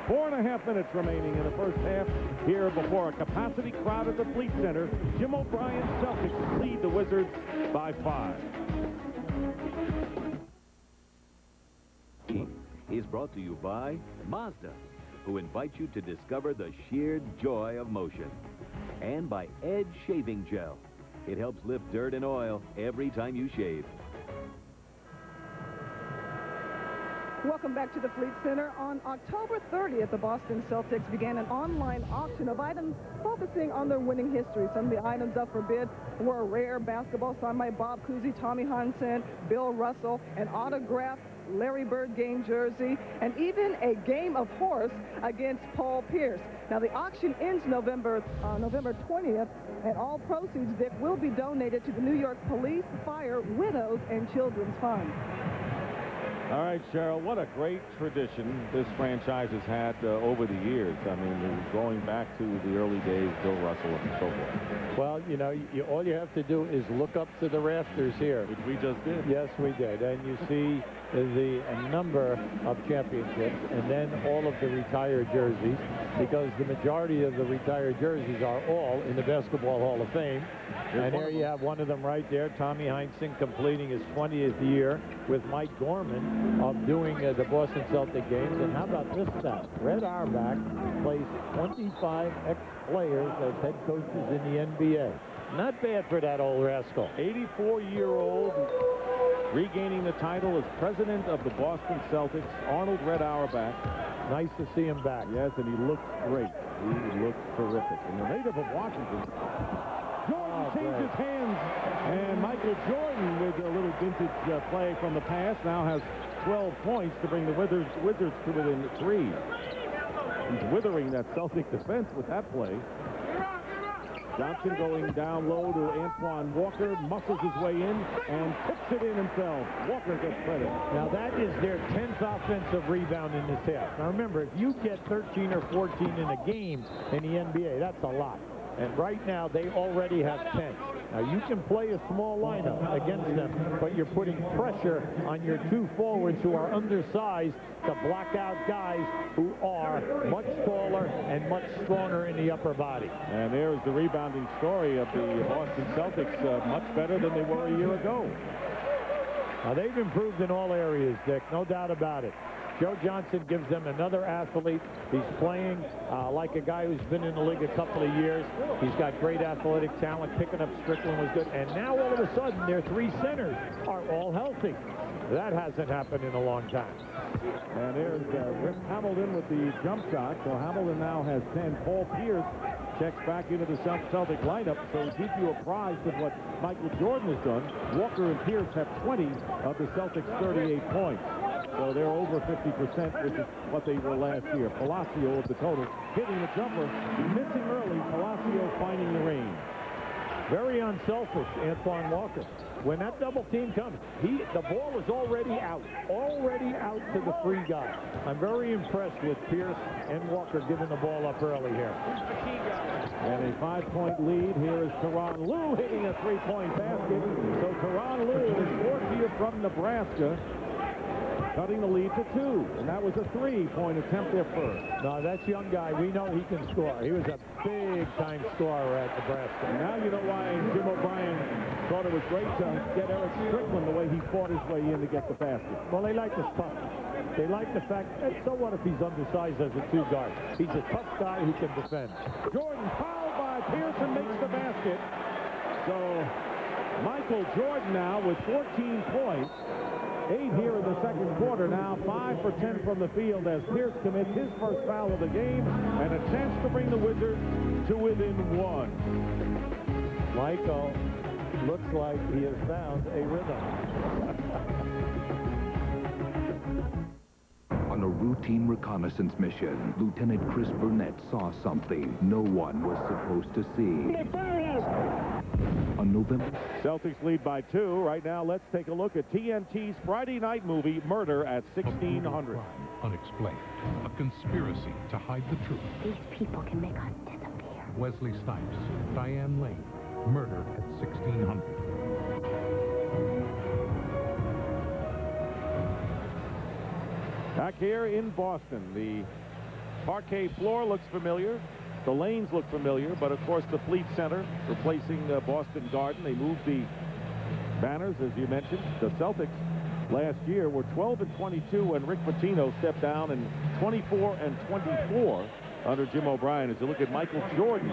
4.5 minutes remaining in the first half here before a capacity crowd at the Fleet Center. Jim O'Brien's Celtics lead the Wizards by 5. Is brought to you by Mazda, who invite you to discover the sheer joy of motion. And by Edge Shaving Gel. It helps lift dirt and oil every time you shave. Welcome back to the Fleet Center. On October 30th, the Boston Celtics began an online auction of items focusing on their winning history. Some of the items up for bid were a rare basketball signed by Bob Cousy, Tommy Heinsohn, Bill Russell, an autographed Larry Bird game jersey, and even a game of horse against Paul Peirce. Now, the auction ends November 20th, and all proceeds, Dick, will be donated to the New York Police, Fire, Widows, and Children's Fund. All right, Cheryl, what a great tradition this franchise has had over the years. I mean, going back to the early days, Bill Russell and so forth. Well, you know, all you have to do is look up to the rafters here. Which we just did. Yes, we did. And you see the number of championships and then all of the retired jerseys, because the majority of the retired jerseys are all in the Basketball Hall of Fame. And there you have one of them right there, Tommy Heinsohn completing his 20th year with Mike Gorman of doing the Boston Celtic games. And how about this stat? Red Auerbach placed 25 ex-players as head coaches in the NBA. Not bad for that old rascal. 84-year-old, regaining the title as president of the Boston Celtics, Arnold Red Auerbach. Nice to see him back. Yes, and he looks great. He looks terrific. And the native of Washington, Jordan changes hands. And Michael Jordan, with a little vintage play from the past, now has 12 points to bring the Wizards to within 3. He's withering that Celtic defense with that play. Johnson going down low to Antoine Walker, muscles his way in, and tips it in himself. Walker gets credit. Now, that is their 10th offensive rebound in this half. Now, remember, if you get 13 or 14 in a game in the NBA, that's a lot. And right now, they already have 10. Now, you can play a small lineup against them, but you're putting pressure on your two forwards who are undersized to block out guys who are much taller and much stronger in the upper body. And there's the rebounding story of the Boston Celtics, much better than they were a year ago. Now, they've improved in all areas, Dick, no doubt about it. Joe Johnson gives them another athlete. He's playing like a guy who's been in the league a couple of years. He's got great athletic talent. Picking up Strickland was good. And now all of a sudden, their 3 centers are all healthy. That hasn't happened in a long time. And there's Rip Hamilton with the jump shot. So Hamilton now has 10. Paul Peirce checks back into the Celtic lineup. So to keep you apprised of what Michael Jordan has done, Walker and Peirce have 20 of the Celtics' 38 points. So they're over 50%, which is what they were last year. Palacio with the total, hitting the jumper, missing early. Palacio finding the range. Very unselfish, Antoine Walker. When that double team comes, the ball is already out to the free guy. I'm very impressed with Peirce and Walker giving the ball up early here. And a 5-point lead. Here is Tyronn Lue hitting a 3-point basket. So Tyronn Lue is fourth here from Nebraska, cutting the lead to 2, and that was a 3-point attempt there first. No, that's young guy. We know he can score. He was a big-time scorer at Nebraska. And now you know why Jim O'Brien thought it was great to get Eric Strickland the way he fought his way in to get the basket. Well, they like his toughness. They like the fact that, so what if he's undersized as a 2-guard? He's a tough guy who can defend. Jordan fouled by Pearson, makes the basket. So Michael Jordan now with 14 points. 8 here in the second quarter now, 5 for 10 from the field as Peirce commits his first foul of the game, and a chance to bring the Wizards to within 1. Michael looks like he has found a rhythm. On a routine reconnaissance mission, Lieutenant Chris Burnett saw something no one was supposed to see. On November... Celtics lead by 2. Right now, let's take a look at TNT's Friday night movie, Murder at 1600. Unexplained. A conspiracy to hide the truth. These people can make us disappear. Wesley Snipes, Diane Lane, Murder at 1600. Back here in Boston, the parquet floor looks familiar. The lanes look familiar, but of course the Fleet Center replacing Boston Garden. They moved the banners, as you mentioned. The Celtics last year were 12-22 when Rick Pitino stepped down, and 24-24 under Jim O'Brien. As you look at Michael Jordan's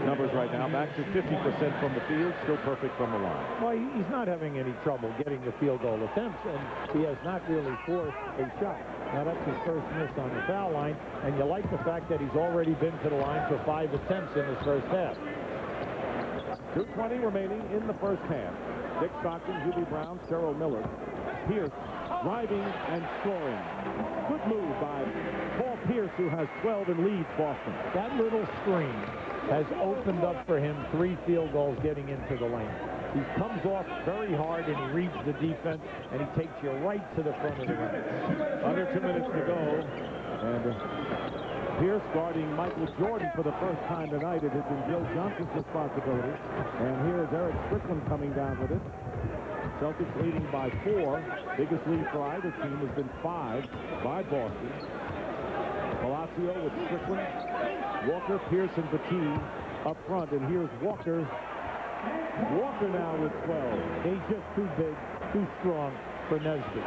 numbers right now, back to 50% from the field, still perfect from the line. Well, he's not having any trouble getting the field goal attempts, and he has not really forced a shot. Now, that's his first miss on the foul line, and you like the fact that he's already been to the line for 5 attempts in his first half. 2:20 remaining in the first half. Dick Stockton, Hubie Brown, Cheryl Miller, Peirce driving and scoring. Good move by Paul Peirce, who has 12 and leads Boston. That little screen has opened up for him 3 field goals getting into the lane. He comes off very hard and he reads the defense and he takes you right to the front of the ring. Under 2 minutes to go, and Peirce guarding Michael Jordan for the first time tonight. It has been Joe Johnson's responsibility. And here is Eric Strickland coming down with it. Celtics leading by 4. Biggest lead for either team has been 5 by Boston. Palacio with Strickland, Walker, Peirce, and Batiste up front. And here's Walker. Walker now with 12. He's just too big, too strong for Nesby.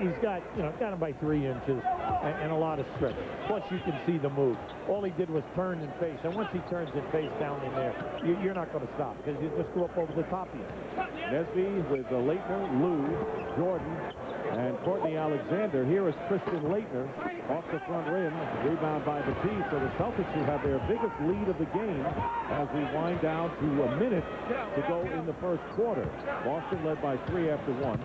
He's got, got him by 3 inches and a lot of stretch. Plus, you can see the move. All he did was turn and face. And once he turns and face down in there, you're not going to stop because you just go up over the top of you. Nesby with Laettner, Lou, Jordan, and Courtney Alexander. Here is Christian Laettner off the front rim. Rebound by Batiste. So the Celtics who have their biggest lead of the game as we wind down to a minute to go in the first quarter. Boston led by 3 after 1.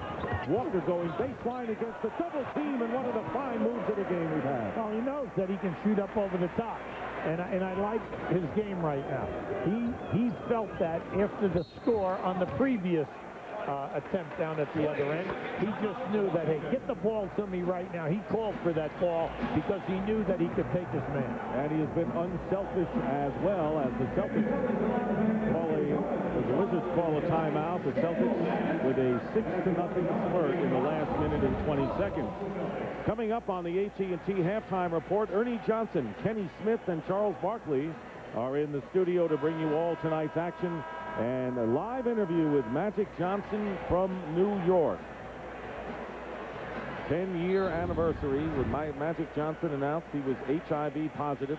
Walker going baseline against the double team, and one of the fine moves of the game we've had. Well, he knows that he can shoot up over the top, and I like his game right now. He felt that after the score on the previous attempt down at the other end. He just knew that, hey, get the ball to me right now. He called for that ball because he knew that he could take his man. And he has been unselfish as well as the Celtics as the Wizards call a timeout. The Celtics with a 6-0 spurt in the last minute and 20 seconds. Coming up on the AT&T halftime report, Ernie Johnson, Kenny Smith, and Charles Barkley are in the studio to bring you all tonight's action. And a live interview with Magic Johnson from New York. 10-year anniversary with Magic Johnson announced he was HIV positive.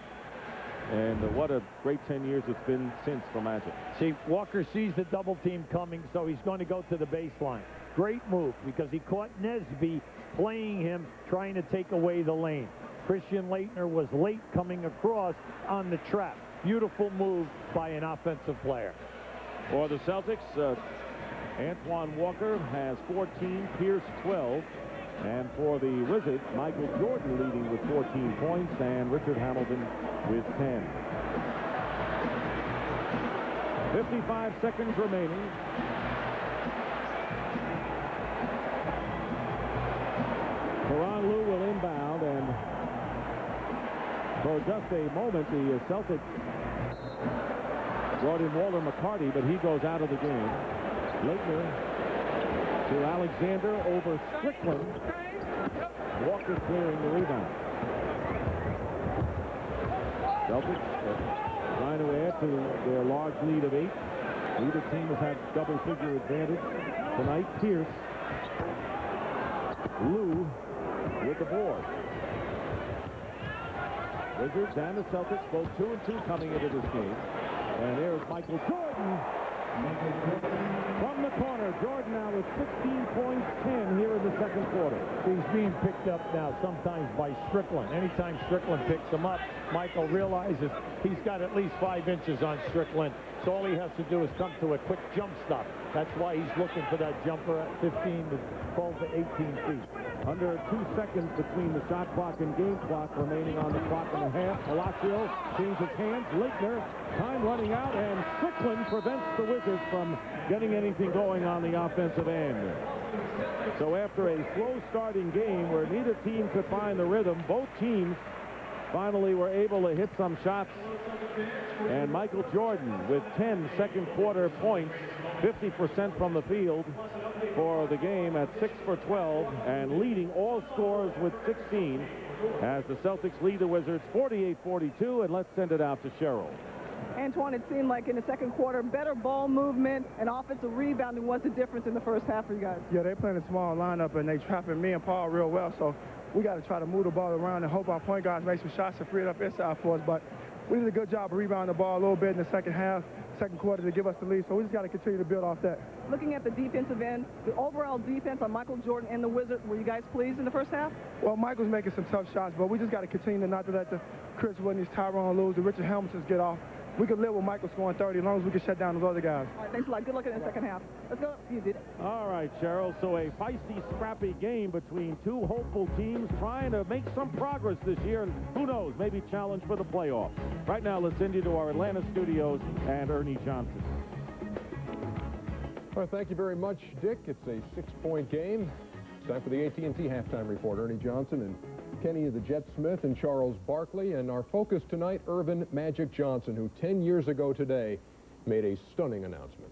And what a great 10 years it's been since for Magic. See, Walker sees the double team coming, so he's going to go to the baseline. Great move because he caught Nesby playing him, trying to take away the lane. Christian Laettner was late coming across on the trap. Beautiful move by an offensive player. For the Celtics, Antoine Walker has 14, Peirce 12. And for the Wizards, Michael Jordan leading with 14 points and Richard Hamilton with 10. 55 seconds remaining. Tyronn Lue will inbound, and for just a moment, the Celtics brought in Walter McCarty, but he goes out of the game. Laettner to Alexander over Strickland. Walker clearing the rebound. Celtics trying to add to their large lead of 8. Neither team has had double-figure advantage tonight. Peirce, Lue with the board. Wizards and the Celtics both 2-2 coming into this game. And there's Michael Jordan. From the corner, Jordan now with 16 points, 10 here in the second quarter. He's being picked up now sometimes by Strickland. Anytime Strickland picks him up, Michaal realizes he's got at least 5 inches on Strickland. So all he has to do is come to a quick jump stop. That's why he's looking for that jumper at 15 to 12 to 18 feet. Under 2 seconds between the shot clock and game clock remaining on the clock and a half. Palacio changes hands. Laettner, time running out, and Strickland prevents the Wizards from getting anything going on the offensive end. So after a slow starting game where neither team could find the rhythm, both teams finally were able to hit some shots. And Michael Jordan with 10 second quarter points, 50% from the field for the game at 6 for 12 and leading all scores with 16 as the Celtics lead the Wizards 48-42. And let's send it out to Cheryl. Antoine, it seemed like in the second quarter, better ball movement and offensive rebounding was the difference in the first half for you guys. Yeah, they playing a small lineup and they trapping me and Paul real well. So we got to try to move the ball around and hope our point guards make some shots to free it up inside for us. But we did a good job of rebounding the ball a little bit in the second half, second quarter to give us the lead. So we just got to continue to build off that. Looking at the defensive end, the overall defense on Michael Jordan and the Wizards, were you guys pleased in the first half? Well, Michael's making some tough shots, but we just got to continue to not to let the Chris Whitney's, Tyrone Lewis, the Richard Hamiltons get off. We could live with Michael scoring 30 as long as we can shut down those other guys. All right, thanks a lot. Good luck in the second half. Let's go. You did it. All right, Cheryl. So a feisty, scrappy game between two hopeful teams trying to make some progress this year, and who knows, maybe challenge for the playoffs. Right now, let's send you to our Atlanta studios and Ernie Johnson. All right, thank you very much, Dick. It's a 6-point game. It's time for the AT&T halftime report. Ernie Johnson and Kenny the Jet Smith and Charles Barkley. And our focus tonight, Earvin Magic Johnson, who 10 years ago today made a stunning announcement.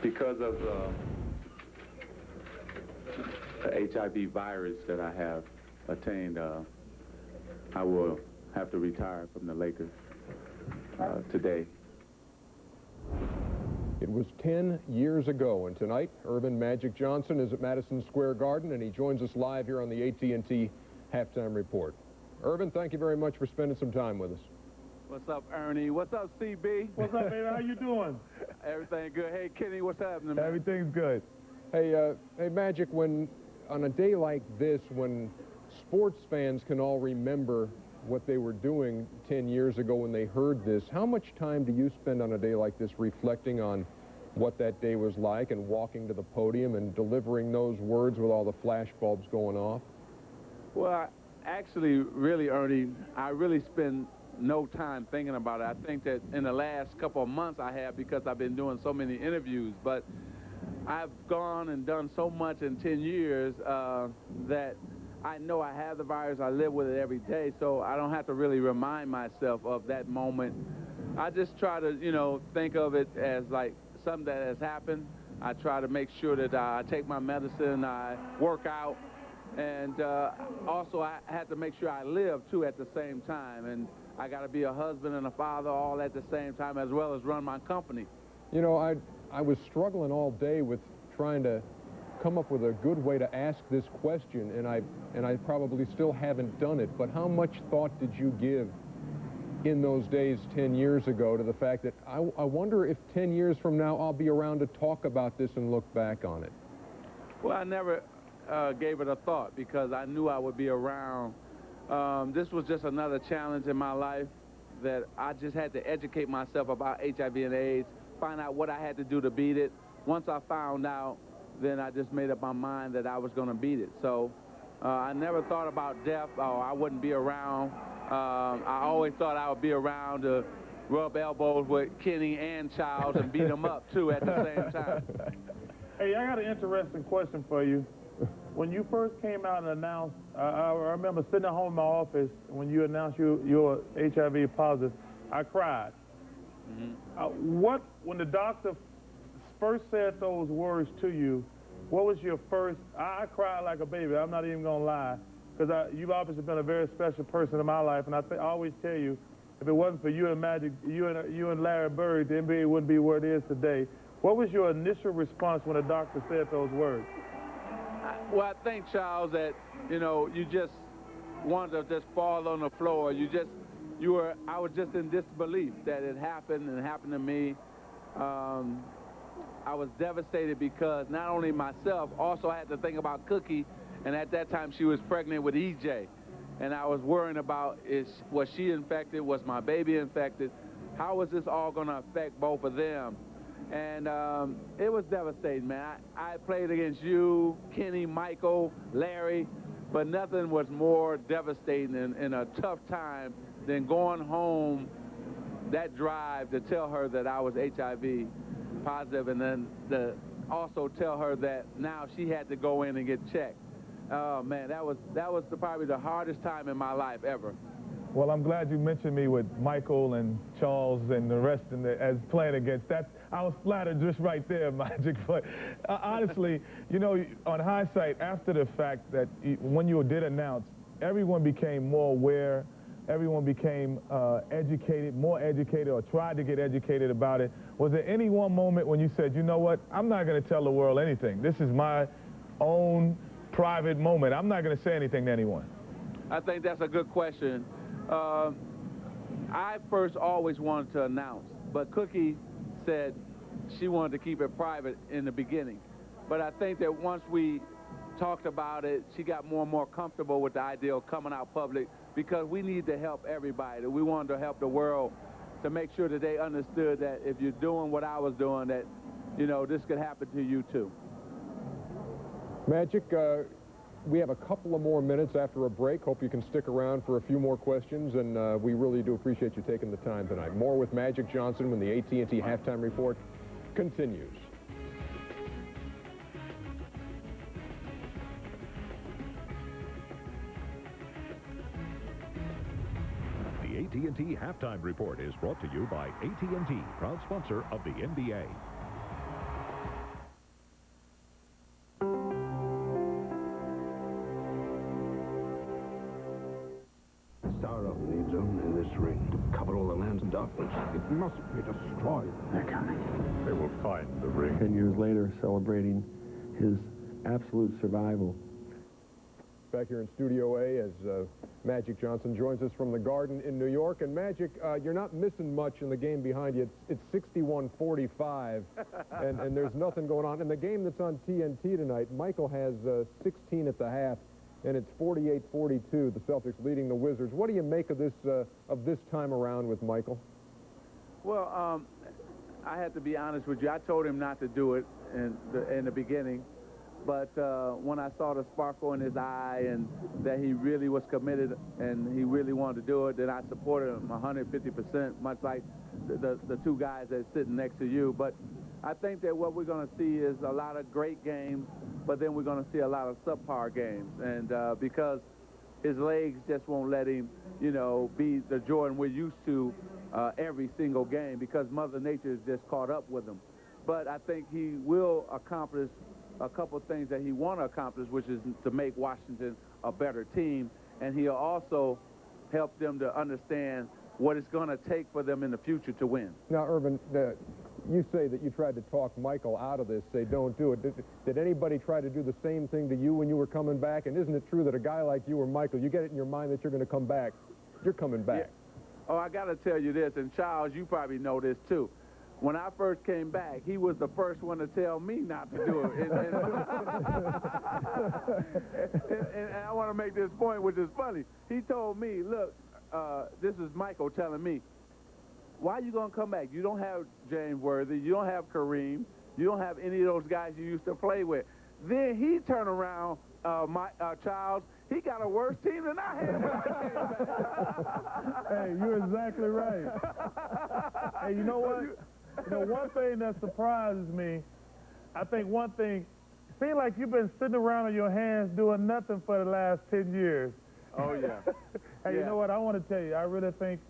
Because of the HIV virus that I have attained, I will have to retire from the Lakers today. It was 10 years ago, and tonight, Earvin Magic Johnson is at Madison Square Garden, and he joins us live here on the AT&T Halftime Report. Earvin, thank you very much for spending some time with us. What's up, Ernie? What's up, CB? What's up, baby? How you doing? Everything good. Hey, Kenny, what's happening, man? Everything's good. Hey, Magic, when on a day like this, when sports fans can all remember what they were doing 10 years ago when they heard this, how much time do you spend on a day like this reflecting on what that day was like and walking to the podium and delivering those words with all the flash bulbs going off? Well, actually, really, Ernie, I really spend no time thinking about it. I think that in the last couple of months I have, because I've been doing so many interviews, but I've gone and done so much in 10 years that I know I have the virus. I live with it every day, so I don't have to really remind myself of that moment. I just try to, you know, think of it as like something that has happened. I try to make sure that I take my medicine, I work out, and also I have to make sure I live, too, at the same time. And I got to be a husband and a father all at the same time, as well as run my company. You know, I was struggling all day with trying to come up with a good way to ask this question, and I probably still haven't done it, but how much thought did you give in those days 10 years ago to the fact that I wonder if 10 years from now I'll be around to talk about this and look back on it? Well, I never gave it a thought because I knew I would be around. This was just another challenge in my life that I just had to educate myself about HIV and AIDS, find out what I had to do to beat it. Once I found out, then I just made up my mind that I was going to beat it. So I never thought about death or I wouldn't be around. I always thought I would be around to rub elbows with Kenny and Charles and beat them up, too, at the same time. Hey, I got an interesting question for you. When you first came out and announced, I remember sitting at home in my office when you announced you were HIV positive, I cried. Mm-hmm. When the doctor first said those words to you, what was your first? I cried like a baby. I'm not even gonna lie, because you've obviously been a very special person in my life, and I always tell you, if it wasn't for you and Magic, you and Larry Bird, the NBA wouldn't be where it is today. What was your initial response when the doctor said those words? Well, I think, Charles, that you know, you just wanted to just fall on the floor. I was just in disbelief that it happened and happened to me. I was devastated because not only myself, also I had to think about Cookie, and at that time she was pregnant with EJ. And I was worrying about, was she infected? Was my baby infected? How was this all going to affect both of them? And it was devastating, man. I played against you, Kenny, Michael, Larry, but nothing was more devastating in a tough time than going home that drive to tell her that I was HIV positive, and then also tell her that now she had to go in and get checked. Oh man, that was probably the hardest time in my life ever. Well, I'm glad you mentioned me with Michael and Charles and the rest as playing against that. I was flattered just right there, Magic. But honestly, you know, on hindsight, after the fact that when you did announce, everyone became more aware. Everyone became more educated, or tried to get educated about it. Was there any one moment when you said, you know what, I'm not going to tell the world anything. This is my own private moment? I'm not going to say anything to anyone. I think that's a good question. I first always wanted to announce, but Cookie said she wanted to keep it private in the beginning. But I think that once we talked about it, she got more and more comfortable with the idea of coming out public, because we need to help everybody. We wanted to help the world to make sure that they understood that if you're doing what I was doing, that, you know, this could happen to you too. Magic, we have a couple of more minutes after a break. Hope you can stick around for a few more questions, and we really do appreciate you taking the time tonight. More with Magic Johnson when the AT&T Halftime Report continues. The AT&T Halftime Report is brought to you by AT&T, proud sponsor of the NBA. Starro needs only this ring to cover all the lands in darkness. It must be destroyed. They're coming. They will find the ring. 10 years later, celebrating his absolute survival. Back here in Studio A as Magic Johnson joins us from the Garden in New York. And Magic, you're not missing much in the game behind you. It's 61-45, and there's nothing going on. In the game that's on TNT tonight, Michael has 16 at the half, and it's 48-42, the Celtics leading the Wizards. What do you make of this time around with Michael? Well, I had to be honest with you. I told him not to do it in the beginning. But when I saw the sparkle in his eye and that he really was committed and he really wanted to do it, then I supported him 150%, much like the two guys that are sitting next to you. But I think that what we're going to see is a lot of great games, but then we're going to see a lot of subpar games. And because his legs just won't let him, you know, be the Jordan we're used to every single game, because Mother Nature has just caught up with him. But I think he will accomplish a couple of things that he want to accomplish, which is to make Washington a better team, and he'll also help them to understand what it's going to take for them in the future to win. Now, Irvin, you say that you tried to talk Michael out of this, say don't do it. Did anybody try to do the same thing to you when you were coming back? And isn't it true that a guy like you or Michael, you get it in your mind that you're going to come back, you're coming back? Yeah. Oh, I got to tell you this, and Charles, you probably know this too. When I first came back, he was the first one to tell me not to do it. And I want to make this point, which is funny. He told me, look, this is Michael telling me, why are you going to come back? You don't have James Worthy. You don't have Kareem. You don't have any of those guys you used to play with. Then he turned around, Charles. He got a worse team than I had when I came back. Hey, you're exactly right. Hey, you know what? You know, one thing that surprises me, I think one thing, seems like you've been sitting around on your hands doing nothing for the last 10 years. Oh, yeah. Hey, you know what? I want to tell you, I really think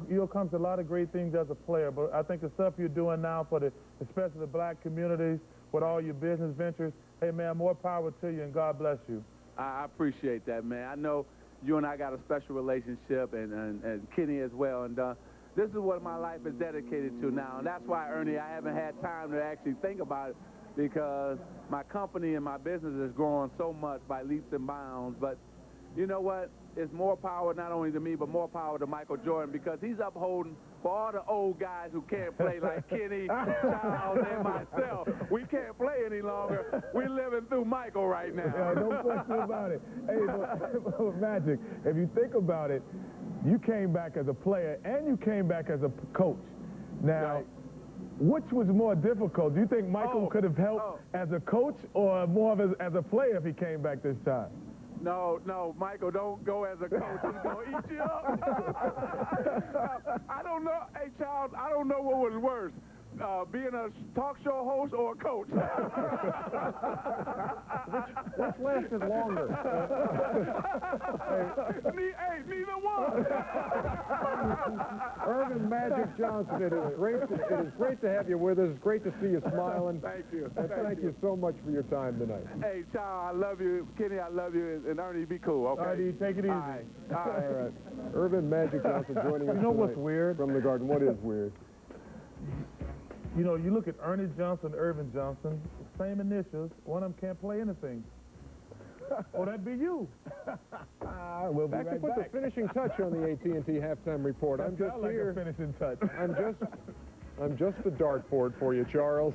you'll come to a lot of great things as a player, but I think the stuff you're doing now for especially the black communities, with all your business ventures, hey, man, more power to you, and God bless you. I appreciate that, man. I know you and I got a special relationship, and Kenny as well, and this is what my life is dedicated to now, and that's why, Ernie, I haven't had time to actually think about it, because my company and my business is growing so much by leaps and bounds. But you know what? It's more power not only to me, but more power to Michael Jordan, because he's upholding for all the old guys who can't play like Kenny, Charles, and myself. We can't play any longer. We're living through Michael right now. Yeah, no question about it. Hey, but Magic, if you think about it, you came back as a player and you came back as a coach. Now, which was more difficult? Do you think Michael could have helped as a coach or more as a player if he came back this time? No, Michael, don't go as a coach. He's going to eat you up. I don't know. Hey, Charles, I don't know what was worse, being a talk show host or a coach. Which lasted longer? Neither one. Irvin Magic Johnson, it is great to have you with us. It's great to see you smiling. Thank you. And thank you so much for your time tonight. Hey, Charles, I love you. Kenny, I love you. And Ernie, be cool, okay? All right, take it easy. All right. Irvin Magic Johnson joining us You know what's tonight weird? From the Garden. What is weird? You know, you look at Ernie Johnson, Irvin Johnson, same initials. One of them can't play anything. Oh, that'd be you. We'll be Back to right put back. the finishing touch on the AT&T halftime report. I'm just like here. a finishing touch. I'm just a dartboard for you, Charles.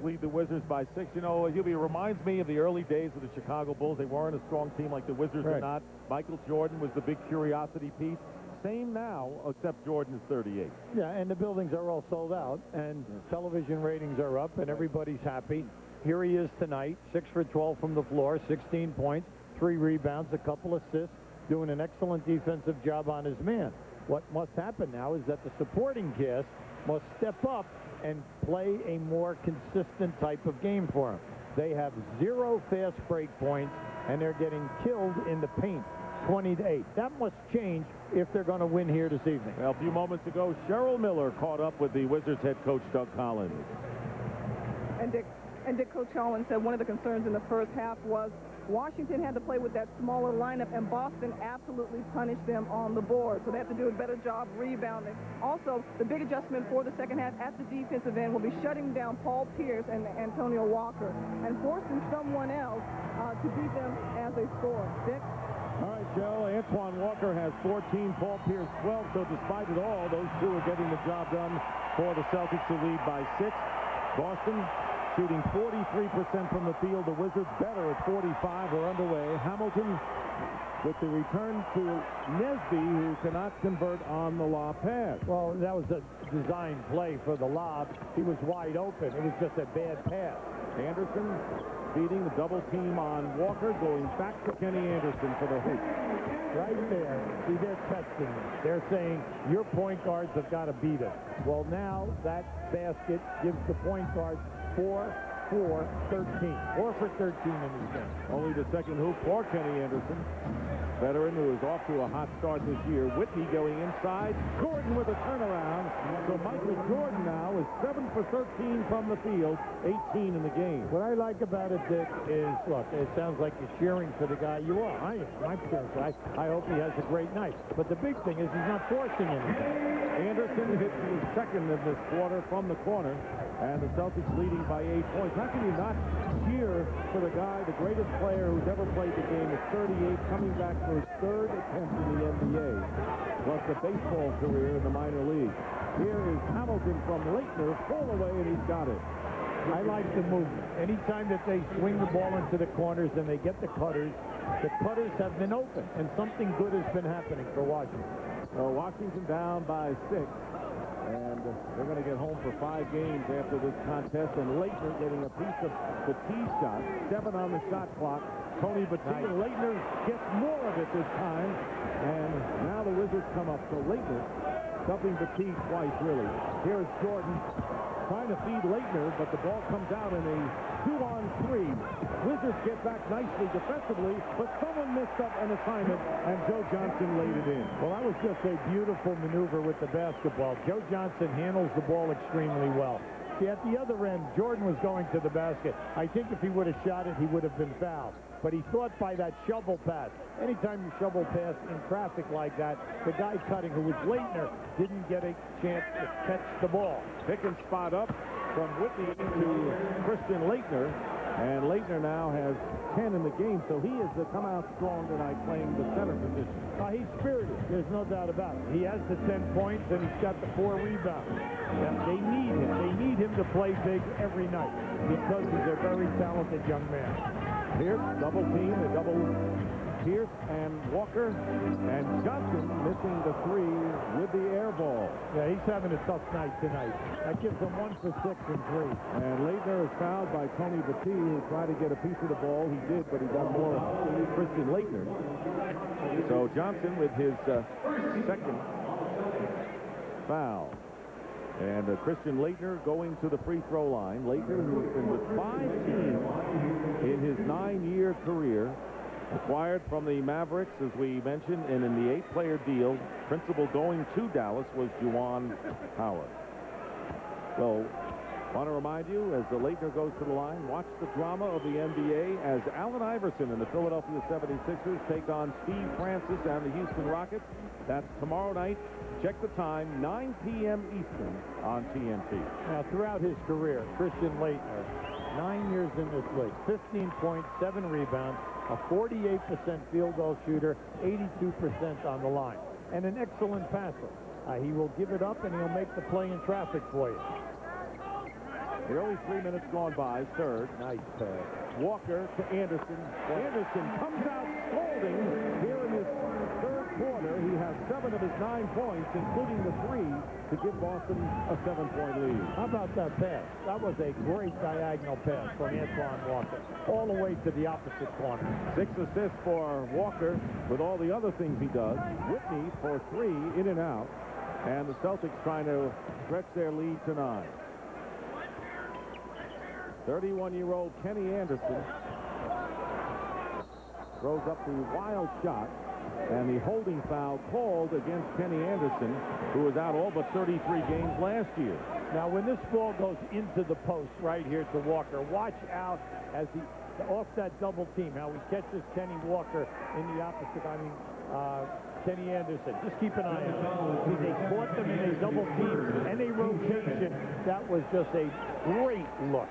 Lead the Wizards by 6. You know, it reminds me of the early days of the Chicago Bulls. They weren't a strong team like the Wizards are not. Michael Jordan was the big curiosity piece. Same now, except Jordan is 38. Yeah, and the buildings are all sold out, and television ratings are up, and everybody's happy. Here he is tonight, 6 for 12 from the floor, 16 points, 3 rebounds, a couple assists, doing an excellent defensive job on his man. What must happen now is that the supporting cast must step up and play a more consistent type of game for him. They have 0 fast break points, and they're getting killed in the paint, 20-8. That must change if they're going to win here this evening. Well, a few moments ago, Cheryl Miller caught up with the Wizards head coach, Doug Collins. And Dick Coach Collins said one of the concerns in the first half was Washington had to play with that smaller lineup, and Boston absolutely punished them on the board. So they have to do a better job rebounding. Also, the big adjustment for the second half at the defensive end will be shutting down Paul Peirce and Antonio Walker and forcing someone else to beat them as they score. Dick? All right, Cheryl, Antoine Walker has 14, Paul Peirce 12, so despite it all, those two are getting the job done for the Celtics to lead by 6. Boston shooting 43% from the field. The Wizards better at 45. We're underway. Hamilton with the return to Nesby, who cannot convert on the lob pass. Well, that was a design play for the lob. He was wide open. It was just a bad pass. Anderson beating the double team on Walker, going back to Kenny Anderson for the hoop. Right there. See, they're testing him. They're saying, your point guards have got to beat us. Well, now that basket gives the point guards 4 for 13. 4 for 13 in this game. Only the second hoop for Kenny Anderson. Veteran who is off to a hot start this year. Whitney going inside. Jordan with a turnaround. So Michael Jordan now is 7 for 13 from the field, 18 in the game. What I like about it, Dick, is, look, it sounds like you're cheering for the guy you are. I am. I'm cheering for him. I hope he has a great night. But the big thing is he's not forcing anything. Anderson hits his second of this quarter from the corner, and the Celtics leading by 8 points. How can you not cheer for the guy, the greatest player who's ever played the game at 38, coming back for his 3rd attempt in the NBA, plus a baseball career in the minor league. Here is Hamilton from Laettner, pull away, and he's got it. I like the movement. Anytime that they swing the ball into the corners and they get the cutters have been open, and something good has been happening for Washington. So Washington down by 6, and they're going to get home for 5 games after this contest, and Laettner getting a piece of the tee shot, 7 on the shot clock. Tony Batiste, and Laettner gets more of it this time, and now the Wizards come up. So Laettner stuffing Batiste twice, really. Here's Jordan trying to feed Laettner, but the ball comes out in a 2-on-3. Wizards get back nicely defensively, but someone missed up an assignment, and Joe Johnson laid it in. Well, that was just a beautiful maneuver with the basketball. Joe Johnson handles the ball extremely well. See, at the other end, Jordan was going to the basket. I think if he would have shot it, he would have been fouled. But he thought by that shovel pass. Anytime you shovel pass in traffic like that, the guy cutting, who was Laettner, didn't get a chance to catch the ball. Pick and spot up from Whitney to Christian Laettner. And Laettner now has 10 in the game, so he has come out strong tonight playing the center position. He's spirited. There's no doubt about it. He has the 10 points, and he's got the 4 rebounds. Yeah, they need him. They need him to play big every night because he's a very talented young man. Peirce, double team, a double Peirce and Walker, and Johnson missing the 3 with the air ball. Yeah, he's having a tough night tonight. That gives him 1 for 6 and 3. And Laettner is fouled by Tony Batiste, who tried to get a piece of the ball. He did, but he got more of Christian Laettner. So Johnson with his second foul. And Christian Laettner going to the free throw line. Laettner, who's been with 5 teams in his 9-year career, acquired from the Mavericks, as we mentioned, and in the 8-player deal, principal going to Dallas was Juwan Howard. So Want to remind you, as the Laettner goes to the line, watch the drama of the NBA as Allen Iverson and the Philadelphia 76ers take on Steve Francis and the Houston Rockets. That's tomorrow night. Check the time, 9 p.m. Eastern on TNT. Now, throughout his career, Christian Laettner, 9 years in this league, 15 points, 7 rebounds, a 48% field goal shooter, 82% on the line, and an excellent passer. He will give it up, and he'll make the play in traffic for you. Nearly 3 minutes gone by. Third. Nice pass. Walker to Anderson. Anderson comes out scolding here in his third quarter. He has 7 of his 9 points, including the 3, to give Boston a 7-point lead. How about that pass? That was a great diagonal pass from Antoine Walker, all the way to the opposite corner. 6 assists for Walker with all the other things he does. Whitney for 3, in and out. And the Celtics trying to stretch their lead to 9. 31-year-old Kenny Anderson throws up the wild shot, and the holding foul called against Kenny Anderson, who was out all but 33 games last year. Now, when this ball goes into the post right here to Walker, watch out as he off that double team, how he catches Kenny Walker in the opposite, Kenny Anderson. Just keep an eye on it. They caught them in a double team and a rotation. That was just a great look.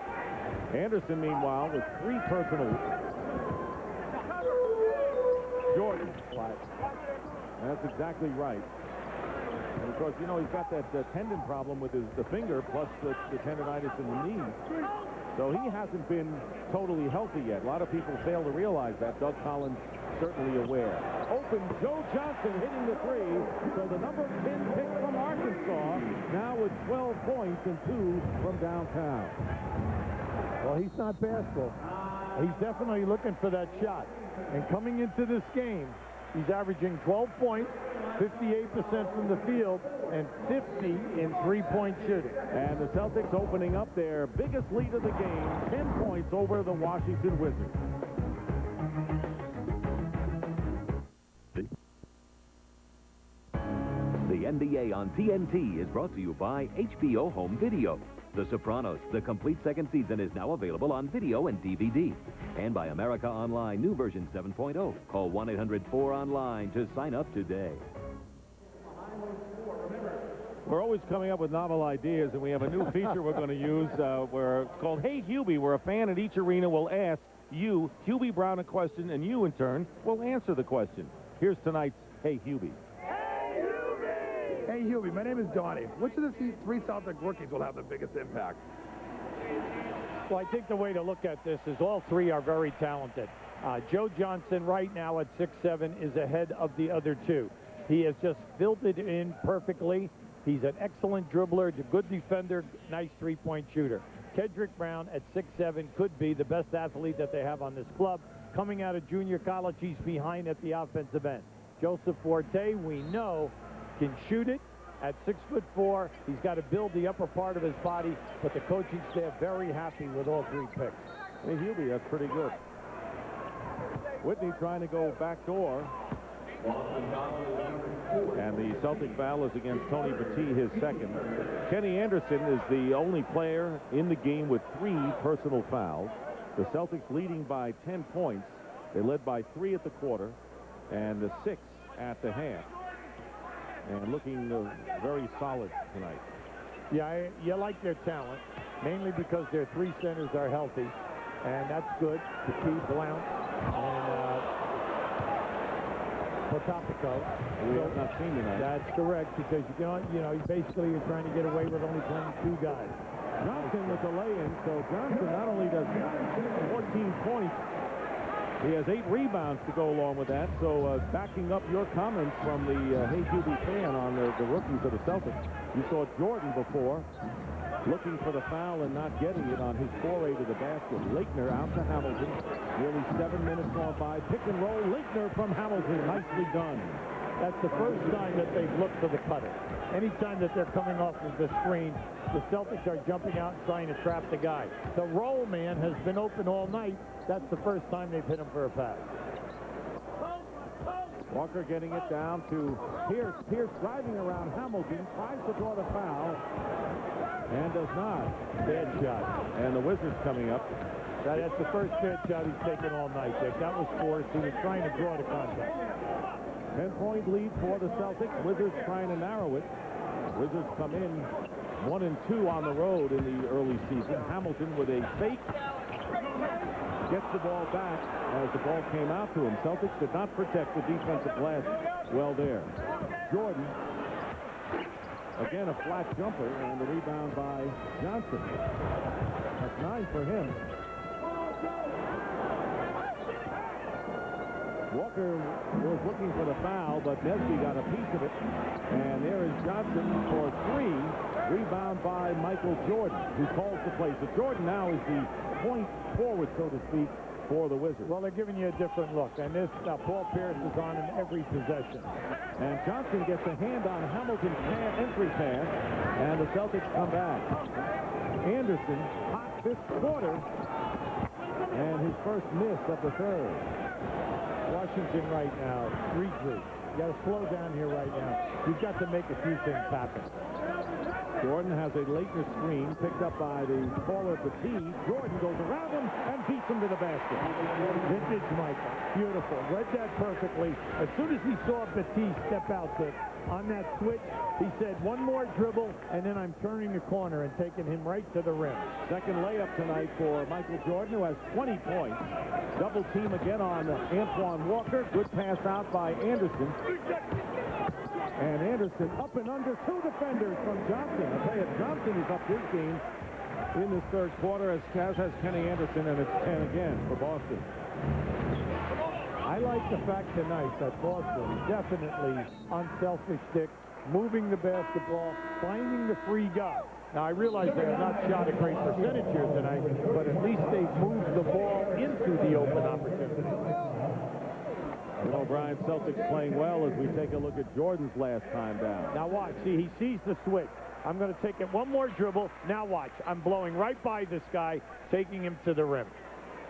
Anderson, meanwhile, with 3 personal. Jordan. That's exactly right. And of course, you know, he's got that tendon problem with the finger, plus the tendonitis in the knee. So he hasn't been totally healthy yet. A lot of people fail to realize that. Doug Collins certainly aware. Open, Joe Johnson hitting the 3. So the number 10 pick from Arkansas, now with 12 points and 2 from downtown. Well, he's not bashful. He's definitely looking for that shot. And coming into this game, he's averaging 12 points, 58% from the field, and 50 in three-point shooting. And the Celtics opening up their biggest lead of the game, 10 points over the Washington Wizards. The NBA on TNT is brought to you by HBO Home Video. The Sopranos, the complete second season, is now available on video and DVD. And by America Online, new version 7.0. Call 1-800-4ONLINE to sign up today. We're always coming up with novel ideas, and we have a new feature we're going to use where it's called Hey Hubie, where a fan at each arena will ask you, Hubie Brown, a question, and you, in turn, will answer the question. Here's tonight's Hey Hubie. Hey, Hubie, my name is Donnie. Which of the 3 Celtic rookies will have the biggest impact? Well, I think the way to look at this is all 3 are very talented. Joe Johnson right now at 6'7" is ahead of the other 2. He has just filled it in perfectly. He's an excellent dribbler, a good defender, nice three-point shooter. Kedrick Brown at 6'7" could be the best athlete that they have on this club. Coming out of junior college, he's behind at the offensive end. Joseph Forte, we know, can shoot it at 6'4". He's got to build the upper part of his body, but the coaching staff very happy with all 3 picks. Hey, Hubie, that's pretty good. Whitney trying to go backdoor. And the Celtic foul is against Tony Battie, his second. Kenny Anderson is the only player in the game with 3 personal fouls. The Celtics leading by 10 points. They led by 3 at the quarter and 6 at the half. And looking very solid tonight. Yeah, you like their talent, mainly because their 3 centers are healthy, and that's good. Battie, Blount, and Potapico. We have not seen tonight. That's correct, because you know, basically you're trying to get away with only playing 2 guys. Johnson with the lay-in, so Johnson not only does 14 points, he has 8 rebounds to go along with that. So backing up your comments from the Hey Hubie fan on the rookies of the Celtics, you saw Jordan before looking for the foul and not getting it on his foray to the basket. Laettner out to Hamilton. Nearly 7 minutes gone by. Pick and roll. Laettner from Hamilton. Nicely done. That's the first time that they've looked for the cutter. Anytime that they're coming off of the screen, the Celtics are jumping out and trying to trap the guy. The roll man has been open all night. That's the first time they've hit him for a pass. Walker getting it down to Peirce. Peirce driving around Hamilton, tries to draw the foul, and does not. Bad shot. And the Wizards coming up. That's the first bad shot he's taken all night, Dick. That was forced. He was trying to draw the contact. 10-point lead for the Celtics. Wizards trying to narrow it. Wizards come in 1-2 on the road in the early season. Hamilton with a fake. Gets the ball back as the ball came out to him. Celtics did not protect the defensive glass well there. Jordan, again a flat jumper, and the rebound by Johnson. That's 9 for him. Walker was looking for the foul, but Nesby got a piece of it. And there is Johnson for 3. Rebound by Michael Jordan, who calls the play. So Jordan now is the point forward, so to speak, for the Wizards. Well, they're giving you a different look. And this Paul Peirce is on in every possession. And Johnson gets a hand on Hamilton's entry pass, and the Celtics come back. Anderson, hot this quarter, and his first miss of the third. Washington right now, 3-3. You got to slow down here right now. You've got to make a few things happen. Jordan has a Laettner screen picked up by the taller Petit. Jordan goes around him and beats him to the basket. Vintage Michael. Beautiful. Read that perfectly. As soon as he saw Petit step out there on that switch, he said, one more dribble, and then I'm turning the corner and taking him right to the rim. Second layup tonight for Michael Jordan, who has 20 points. Double team again on Antoine Walker. Good pass out by Anderson. And Anderson up and under 2 defenders from Johnson. I tell you, Johnson is up his game in this third quarter, as has Kenny Anderson, and it's 10 again for Boston. I like the fact tonight that Boston definitely unselfish, Dick, moving the basketball, finding the free guy. Now, I realize they have not shot a great percentage here tonight, but at least they've moved the ball into the open opportunity. You know, Brian, Celtics playing well as we take a look at Jordan's last time down. Now watch. See, he sees the switch. I'm going to take it one more dribble. Now watch. I'm blowing right by this guy, taking him to the rim.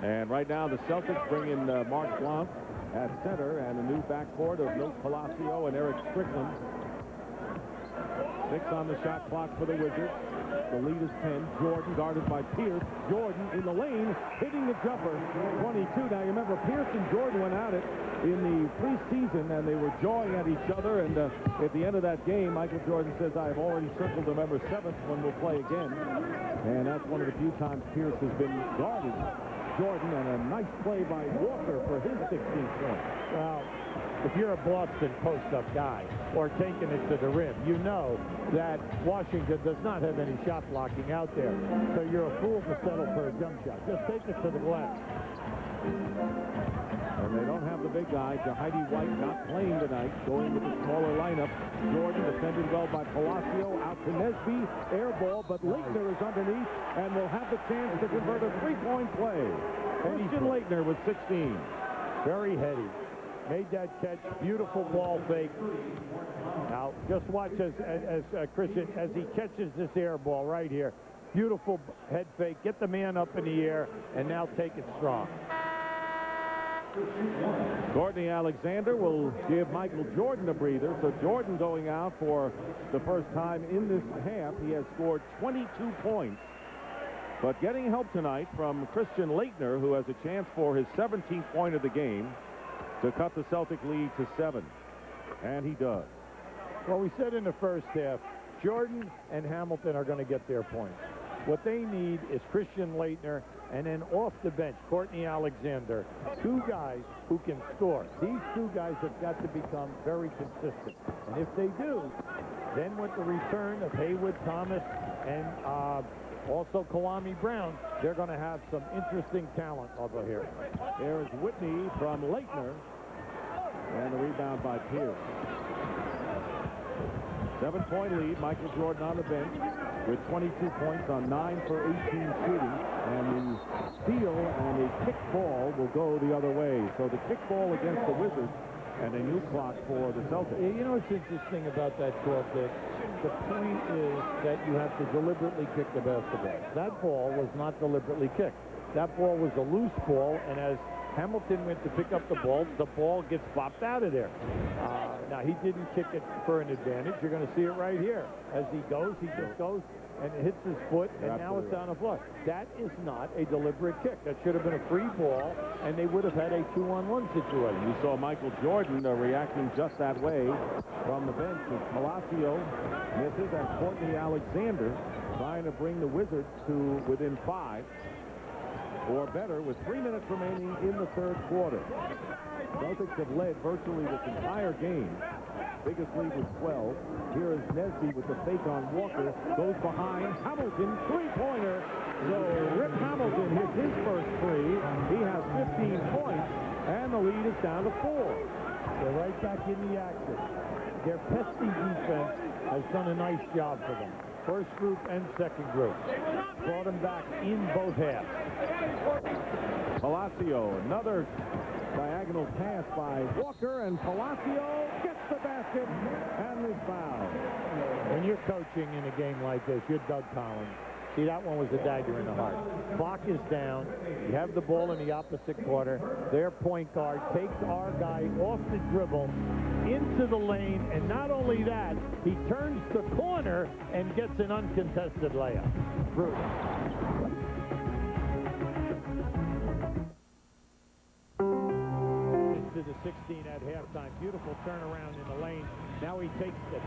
And right now the Celtics bring in Mark Blount at center and a new backcourt of Milt Palacio and Eric Strickland. 6 on the shot clock for the Wizards. The lead is 10. Jordan guarded by Peirce. Jordan in the lane, hitting the jumper. 22. Now, you remember, Peirce and Jordan went at it in the preseason, and they were jawing at each other. And at the end of that game, Michael Jordan says, I've already circled the number 7th when we'll play again. And that's one of the few times Peirce has been guarded. Jordan, and a nice play by Walker for his 16th point. Well, if you're a Boston post-up guy or taking it to the rim, you know that Washington does not have any shot blocking out there. So you're a fool to settle for a jump shot. Just take it to the glass. And they don't have the big guy. Heidi White not playing tonight, going with the smaller lineup. Jordan defended well by Palacio, out to Nesby, air ball, but Laettner is underneath and will have the chance to convert a 3-point play. Christian Laettner with 16. Very heady. Made that catch. Beautiful ball fake. Now, just watch as Christian, as he catches this air ball right here. Beautiful head fake. Get the man up in the air, and now take it strong. Courtney Alexander will give Michael Jordan a breather. So Jordan going out for the first time in this half. He has scored 22 points. But getting help tonight from Christian Laettner, who has a chance for his 17th point of the game to cut the Celtic lead to 7. And he does. Well, we said in the first half, Jordan and Hamilton are going to get their points. What they need is Christian Laettner, and then off the bench, Courtney Alexander. 2 guys who can score. These 2 guys have got to become very consistent. And if they do, then with the return of Haywood Thomas and also Kwame Brown, they're going to have some interesting talent over here. There's Whitney from Laettner. And the rebound by Peirce. 7-point lead. Michael Jordan on the bench with 22 points on 9 for 18 shooting. And the steal and the kick ball will go the other way. So the kick ball against the Wizards and a new clock for the Celtics. You know what's interesting about that call, Dick? The point is that you have to deliberately kick the basketball. That ball was not deliberately kicked. That ball was a loose ball, and as Hamilton went to pick up the ball gets bopped out of there. Now, he didn't kick it for an advantage. You're going to see it right here. As he just goes and it hits his foot, and now it's on the floor. That is not a deliberate kick. That should have been a free ball, and they would have had a 2-on-1 situation. You saw Michael Jordan reacting just that way from the bench as Palacio misses, and Courtney Alexander trying to bring the Wizards to within 5 or better with 3 minutes remaining in the third quarter. Celtics have led virtually this entire game. Biggest lead was 12. Here is Nesby with the fake on Walker. Goes behind. Hamilton, three-pointer. So Rip Hamilton hits his first three. He has 15 points, and the lead is down to 4. They're right back in the action. Their pesky defense has done a nice job for them. First group and second group. Brought them back in both halves. Palacio, another diagonal pass by Walker, and Palacio gets the basket and is fouled. When you're coaching in a game like this, you're Doug Collins. See, that one was a dagger in the heart. Clock is down. You have the ball in the opposite quarter. Their point guard takes our guy off the dribble into the lane, and not only that, he turns the corner and gets an uncontested layup. Brutal. To the 16 at halftime. Beautiful turnaround in the lane. Now he takes the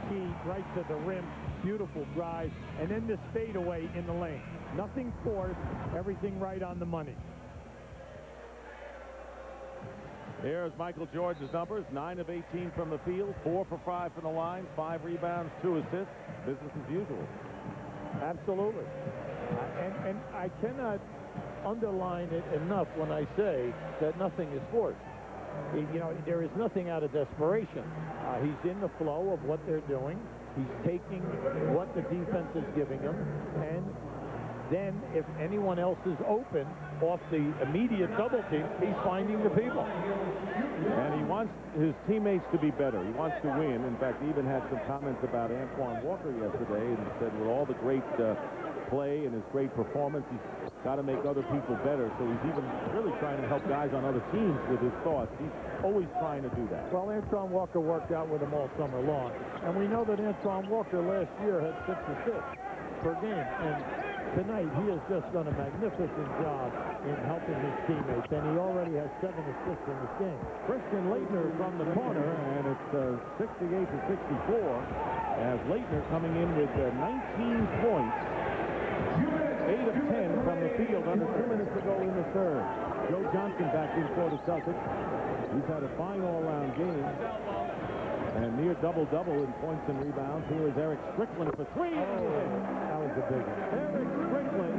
key right to the rim. Beautiful drive. And then this fadeaway in the lane. Nothing forced. Everything right on the money. Here's Michael Jordan's numbers. 9 of 18 from the field. 4 for 5 from the line. 5 rebounds, 2 assists. Business as usual. Absolutely. And I cannot underline it enough when I say that nothing is forced. You know, there is nothing out of desperation. He's in the flow of what they're doing. He's taking what the defense is giving him, and then if anyone else is open off the immediate double team, he's finding the people. And he wants his teammates to be better. He wants to win. In fact, he even had some comments about Antoine Walker yesterday and said with all the great play and his great performance, he's got to make other people better. So he's even really trying to help guys on other teams with his thoughts. He's always trying to do that. Well, Antoine Walker worked out with him all summer long. And we know that Antoine Walker last year had 6 assists per game. And tonight, he has just done a magnificent job in helping his teammates. And he already has 7 assists in this game. Christian Laettner from the corner, and it's 68-64 as Laettner coming in with 19 points. 8 of 10 from the field under 2 minutes to go in the third. Joe Johnson back in for the Celtics. He's had a fine all-around game. And near double-double in points and rebounds. Here is Eric Strickland for 3. That was a big one. Eric Strickland.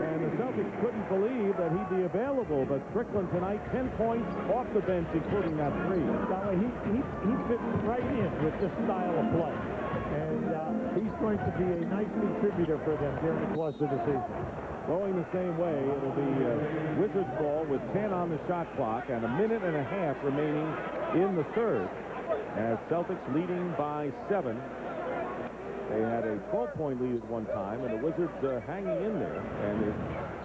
And the Celtics couldn't believe that he'd be available. But Strickland tonight, 10 points off the bench, including that 3. He fit right in with this style of play. And he's going to be a nice contributor for them during the course of the season. Going the same way, it'll be Wizards ball with 10 on the shot clock and a minute and a half remaining in the third. As Celtics leading by 7. They had a 12-point lead at one time, and the Wizards hanging in there. And they're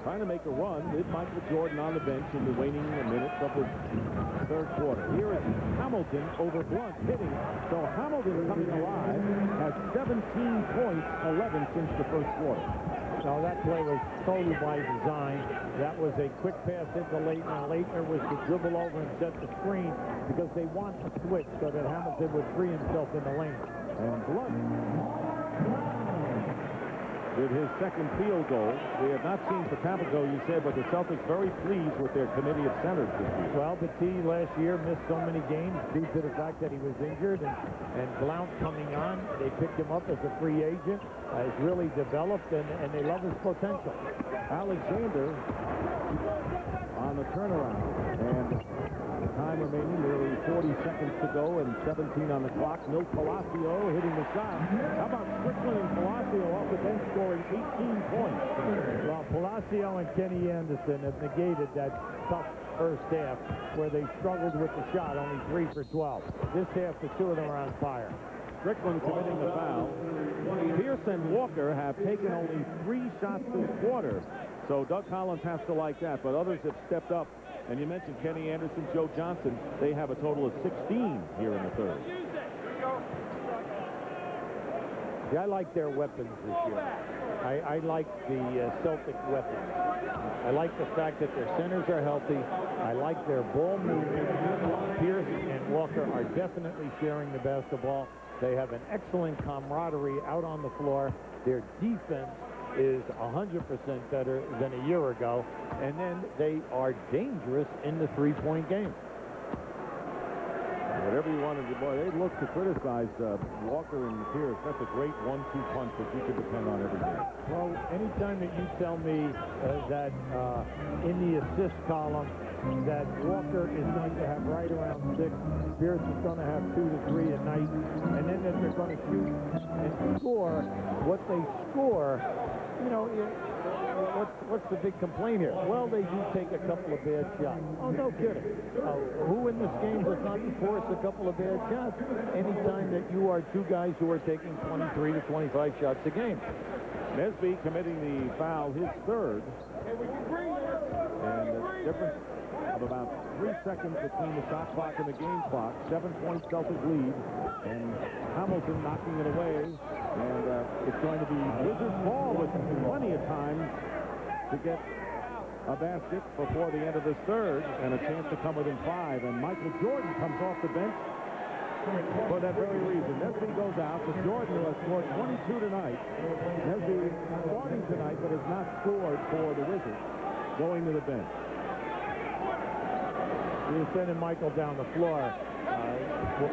trying to make a run with Michael Jordan on the bench in the waning minutes of the third quarter. Here is Hamilton over Blunt hitting. So Hamilton coming alive has 17 points, 11 since the first quarter. No, that play was totally by design. That was a quick pass into Laettner. Laettner was to dribble over and set the screen because they want to switch so that Hamilton would free himself in the lane. And Blunt with his second field goal. We have not seen Patappico, you said, but the Celtics very pleased with their committee of centers this year. Well, Petit last year missed so many games due to the fact that he was injured, and Blount coming on, they picked him up as a free agent. He's really developed, and they love his potential. Alexander on the turnaround, and time remaining, nearly 40 seconds to go, and 17 on the clock. Milt Palacio hitting the shot. How about Strickland and Palacio off the bench scoring 18 points? Well, Palacio and Kenny Anderson have negated that tough first half where they struggled with the shot, only 3 for 12. This half, the 2 of them are on fire. Strickland committing the foul. Peirce and Walker have taken only 3 shots this quarter. So Doug Collins has to like that, but others have stepped up And you mentioned Kenny Anderson, Joe Johnson. They have a total of 16 here in the third. Yeah, I like their weapons this year. I like the Celtic weapons. I like the fact that their centers are healthy. I like their ball movement. Peirce and Walker are definitely sharing the basketball. They have an excellent camaraderie out on the floor. Their defense is 100% better than a year ago. And then they are dangerous in the three-point game. Whatever you want to do, boy, they look to criticize Walker and Peirce. That's a great 1-2 punch that you can depend on every game. Well, anytime that you tell me that in the assist column that Walker is going to have right around 6, Peirce is going to have 2 to 3 a night, and then that they're going to shoot and score what they score, you know, what's the big complaint here? Well, they do take a couple of bad shots. Oh, no kidding. Who in this game does not force a couple of bad shots? Anytime that you are two guys who are taking 23 to 25 shots a game. Nesby committing the foul, his third. And the difference of about 3 seconds between the shot clock and the game clock. 7-point Celtic lead. And Hamilton knocking it away. And it's going to be Wizards ball with plenty of time to get a basket before the end of this third and a chance to come within 5. And Michael Jordan comes off the bench for that very reason. Nesby goes out to Jordan, who has scored 22 tonight. Nesby starting tonight, but has not scored for the Wizards, going to the bench. You're sending Michael down the floor.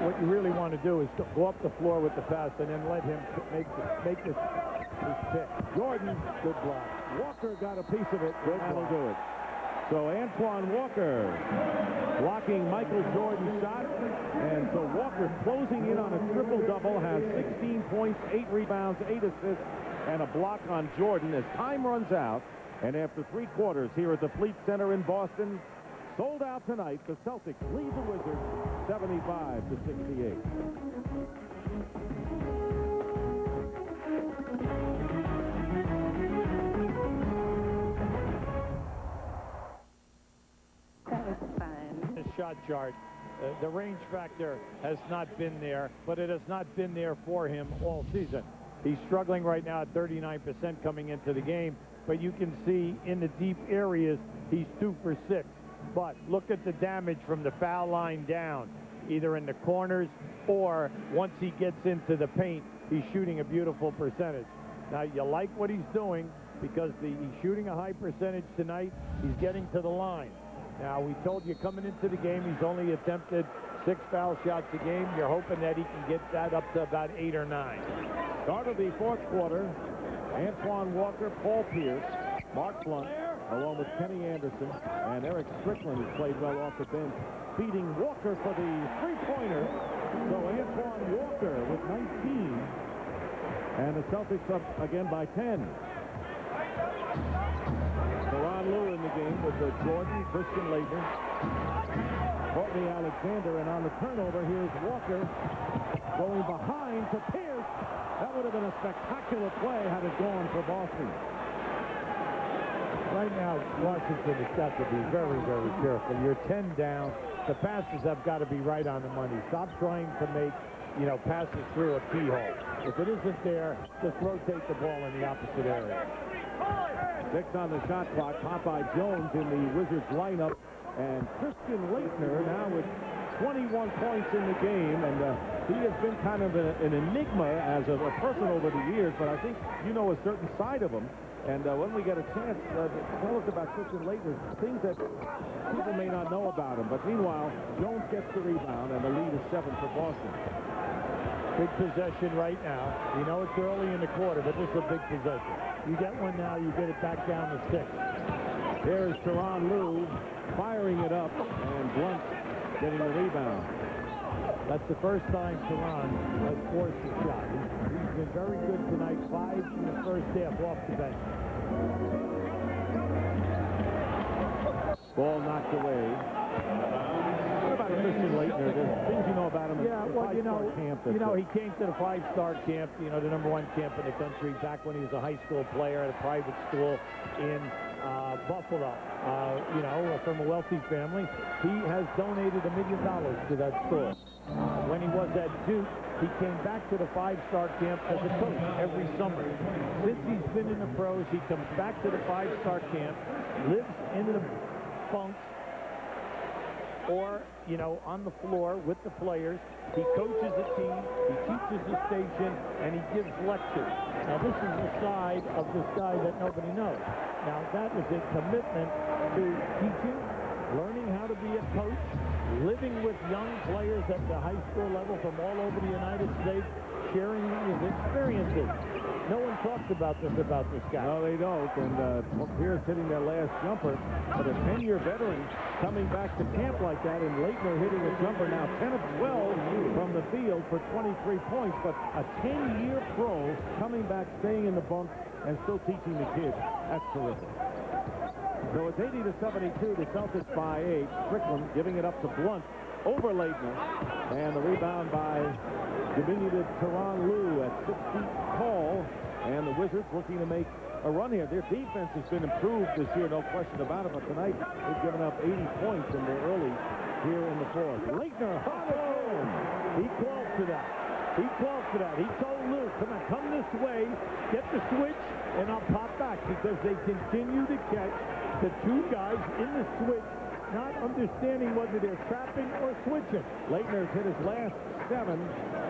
What you really want to do is go up the floor with the pass and then let him make this pick. Jordan, good block. Walker got a piece of it. That'll do it. So Antoine Walker blocking Michael Jordan's shot. And so Walker closing in on a triple-double, has 16 points, 8 rebounds, 8 assists, and a block on Jordan as time runs out. And after 3 quarters here at the Fleet Center in Boston, sold out tonight, the Celtics lead the Wizards 75 to 68. That was fun. The shot chart, the range factor has not been there, but it has not been there for him all season. He's struggling right now at 39% coming into the game, but you can see in the deep areas, he's 2 for 6. But look at the damage from the foul line down, either in the corners or once he gets into the paint, he's shooting a beautiful percentage. Now, you like what he's doing because he's shooting a high percentage tonight. He's getting to the line. Now, we told you coming into the game, he's only attempted 6 foul shots a game. You're hoping that he can get that up to about 8 or 9. Start of the 4th quarter, Antoine Walker, Paul Peirce, Mark Blunt, along with Kenny Anderson, and Eric Strickland, who played well off the bench, feeding Walker for the three-pointer. So Antoine Walker with 19, and the Celtics up again by 10. Teron Lue in the game with Jordan, Christian Laettner, Courtney Alexander, and on the turnover, here's Walker going behind to Peirce. That would have been a spectacular play had it gone for Boston. Right now, Washington has got to be very, very careful. You're 10 down. The passes have got to be right on the money. Stop trying to make, passes through a keyhole. If it isn't there, just rotate the ball in the opposite area. 6 on the shot clock. Popeye Jones in the Wizards lineup. And Christian Laettner now with 21 points in the game. And he has been kind of an enigma as a person over the years. But I think you know a certain side of him. And when we get a chance, tell us about Christian Laettner, things that people may not know about him. But meanwhile, Jones gets the rebound, and the lead is 7 for Boston. Big possession right now. You know it's early in the quarter, but this is a big possession. You get one now, you get it back down to 6. Here's Teron Lue firing it up, and Blunt getting the rebound. That's the first time Teron has forced a shot. He's been very good tonight, 5 in the first half off the bench. Ball knocked away. What about Christian Laettner? There's things you know about him. Yeah, well, camp he came to the 5-star camp, the #1 camp in the country, back when he was a high school player at a private school in Buffalo, from a wealthy family. He has donated $1 million to that store. When he was at Duke, he came back to the 5-star camp as a coach every summer. Since he's been in the pros, he comes back to the 5-star camp, lives in the bunks, or, on the floor with the players. He coaches a team, he teaches a station, and he gives lectures. Now, this is the side of this guy that nobody knows. Now, that is a commitment to teaching, learning how to be a coach, living with young players at the high school level from all over the United States, sharing his experiences. No one talks about this guy. No, they don't. And Peirce hitting that last jumper, but a 10-year veteran coming back to camp like that, and Laettner hitting a jumper now 10 of 12 from the field for 23 points. But a 10-year pro coming back, staying in the bunk, and still teaching the kids. That's terrific. So it's 80-72. The Celtics by 8. Strickland giving it up to Blunt over Laettner, and the rebound by diminutive Tyronn Lue at 6 feet tall, and the Wizards looking to make a run here. Their defense has been improved this year, no question about it, but tonight they've given up 80 points in the early here in the fourth. Laettner, he called to that. He told Lue, come this way, get the switch, and I'll pop back, because they continue to catch the two guys in the switch, not understanding whether they're trapping or switching. Laettner's hit his last 7.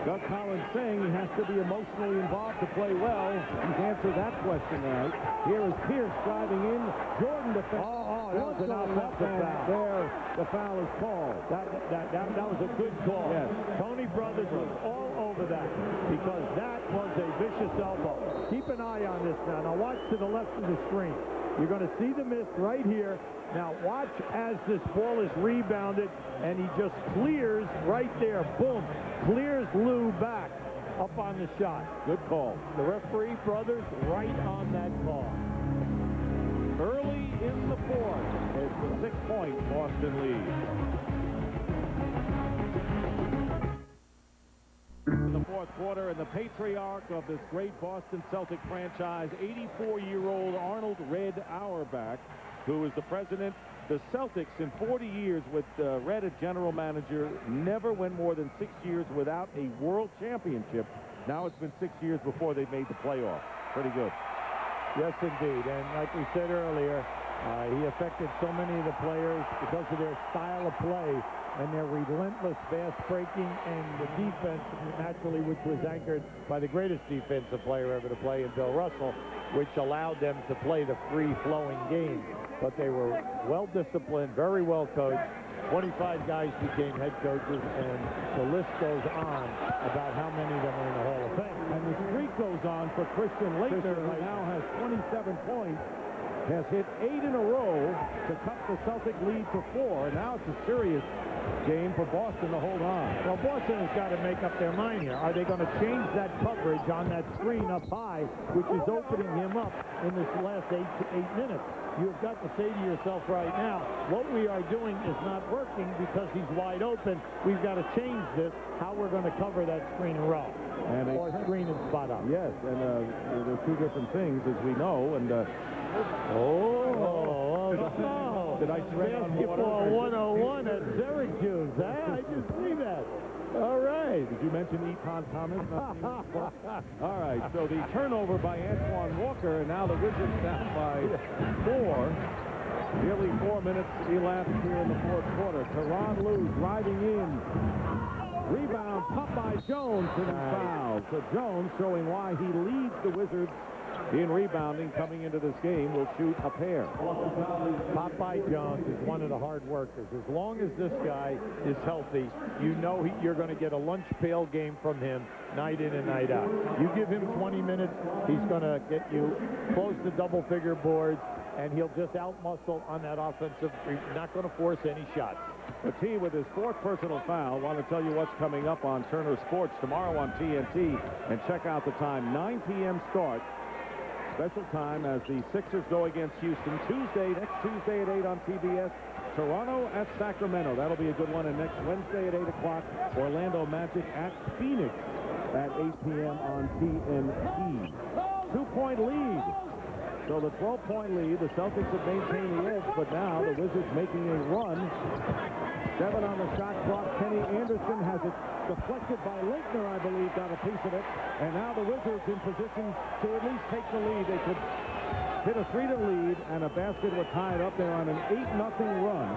Gus Collins saying he has to be emotionally involved to play well. He's answered that question right. Here is Peirce driving in. Jordan defense. That was an offensive foul. There, the foul is called. That was a good call. Yes. Tony Brothers was all over that, because that was a vicious elbow. Keep an eye on this now. Now watch to the left of the screen. You're going to see the miss right here. Now watch as this ball is rebounded, and he just clears right there. Boom. Clears Lue back up on the shot. Good call. The referee, Brothers, right on that call. Early in the fourth, it's a 6-point Boston lead. In the fourth quarter, and the patriarch of this great Boston Celtic franchise, 84-year-old Arnold Red Auerbach, who is the president. The Celtics, in 40 years with Red as general manager, never went more than 6 years without a world championship. Now it's been 6 years before they made the playoffs. Pretty good. Yes, indeed. And like we said earlier, he affected so many of the players because of their style of play and their relentless fast breaking, and the defense, naturally, which was anchored by the greatest defensive player ever to play in Bill Russell, which allowed them to play the free-flowing game. But they were well-disciplined, very well coached. 25 guys became head coaches, and the list goes on about how many of them are in the Hall of Fame. And the streak goes on for Christian Laettner, who now has 27 points, has hit 8 in a row to cut the Celtic lead to 4. Now it's a serious game for Boston to hold on. Well, Boston has got to make up their mind here. Are they going to change that coverage on that screen up high, which is opening him up in this last 8 minutes? You've got to say to yourself right now, what we are doing is not working because he's wide open. We've got to change this, how we're going to cover that screen and roll. Or screen and spot up. Yes, and there's two different things, as we know. And did I tread on Basketball 101 at Syracuse. I just see that. All right. Did you mention Eton Thomas? All right, so the turnover by Antoine Walker, and now the Wizards down by 4. Nearly 4 minutes elapsed here in the fourth quarter. Tyronn Lue driving in. Rebound, pop by Jones, and foul. So Jones, showing why he leads the Wizards in rebounding coming into this game, will shoot a pair. Popeye Jones is one of the hard workers. As long as this guy is healthy, you know you're going to get a lunch pail game from him night in and night out. You give him 20 minutes, he's going to get you close to double-figure boards, and he'll just out-muscle on that offensive. Not going to force any shots. The team with his 4th personal foul. Want to tell you what's coming up on Turner Sports tomorrow on TNT, and check out the time. 9 p.m. start. Special time as the Sixers go against Houston next Tuesday at 8 on TBS. Toronto at Sacramento. That'll be a good one. And next Wednesday at 8 o'clock, Orlando Magic at Phoenix at 8 p.m. on TNT. 2-point lead So the 12-point lead, the Celtics have maintained the edge, but now the Wizards making a run. 7 on the shot clock. Kenny Anderson has it deflected by Laettner, I believe, got a piece of it. And now the Wizards in position to at least take the lead. They could hit a 3-2 lead, and a basket would tie it up there on an 8-0 run.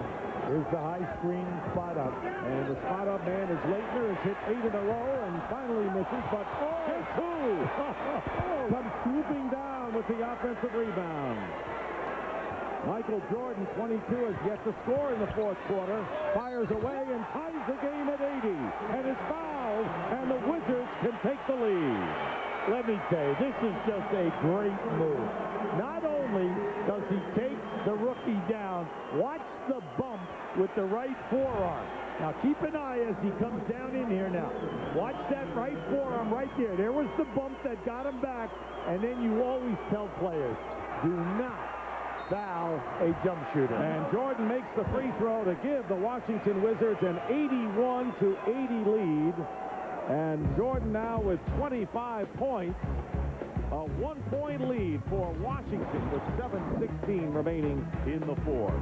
Here's the high screen spot up. And the spot up man is Laettner. Has hit 8 in a row and finally misses, but guess who? Comes swooping down with the offensive rebound. Michael Jordan, 22, has yet to score in the fourth quarter. Fires away and ties the game at 80. And is fouled, and the Wizards can take the lead. Let me tell you, this is just a great move. Not only does he take the rookie down, watch the bump with the right forearm. Now keep an eye as he comes down in here now. Watch that right forearm right there. There was the bump that got him back, and then you always tell players, do not foul a jump shooter. And Jordan makes the free throw to give the Washington Wizards an 81-80 lead. And Jordan now with 25 points. A 1-point lead for Washington with 7:16 remaining in the fourth.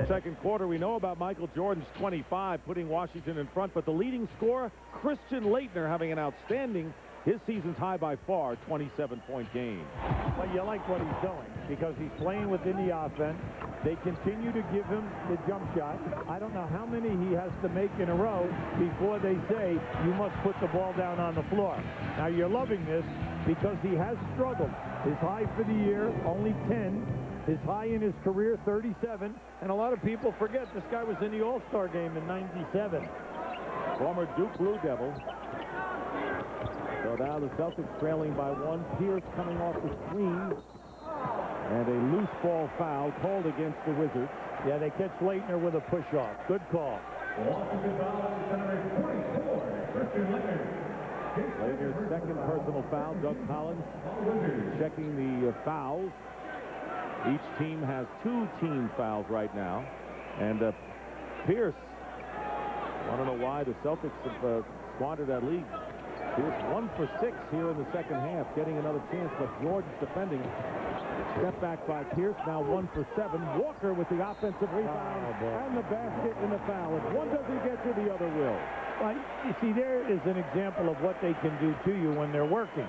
Second quarter, we know about Michael Jordan's 25, putting Washington in front, but the leading scorer, Christian Laettner, having an outstanding, his season's high by far, 27-point game. Well, you like what he's doing because he's playing within the offense. They continue to give him the jump shot. I don't know how many he has to make in a row before they say you must put the ball down on the floor. Now, you're loving this because he has struggled. His high for the year, only 10. His high in his career, 37. And a lot of people forget this guy was in the All-Star game in '97. Former Duke Blue Devil. So now the Celtics trailing by 1. Peirce coming off the screen. And a loose ball foul called against the Wizards. Yeah, they catch Laettner with a push-off. Good call. Laettner's second personal foul. Doug Collins checking the fouls. Each team has 2 team fouls right now. And Peirce, I don't know why the Celtics have squandered that lead. Peirce 1 for 6 here in the second half, getting another chance, but Jordan's defending. Step back by Peirce, now 1 for 7. Walker with the offensive rebound and the basket and the foul. If one doesn't get you, the other will. Well, you see, there is an example of what they can do to you when they're working.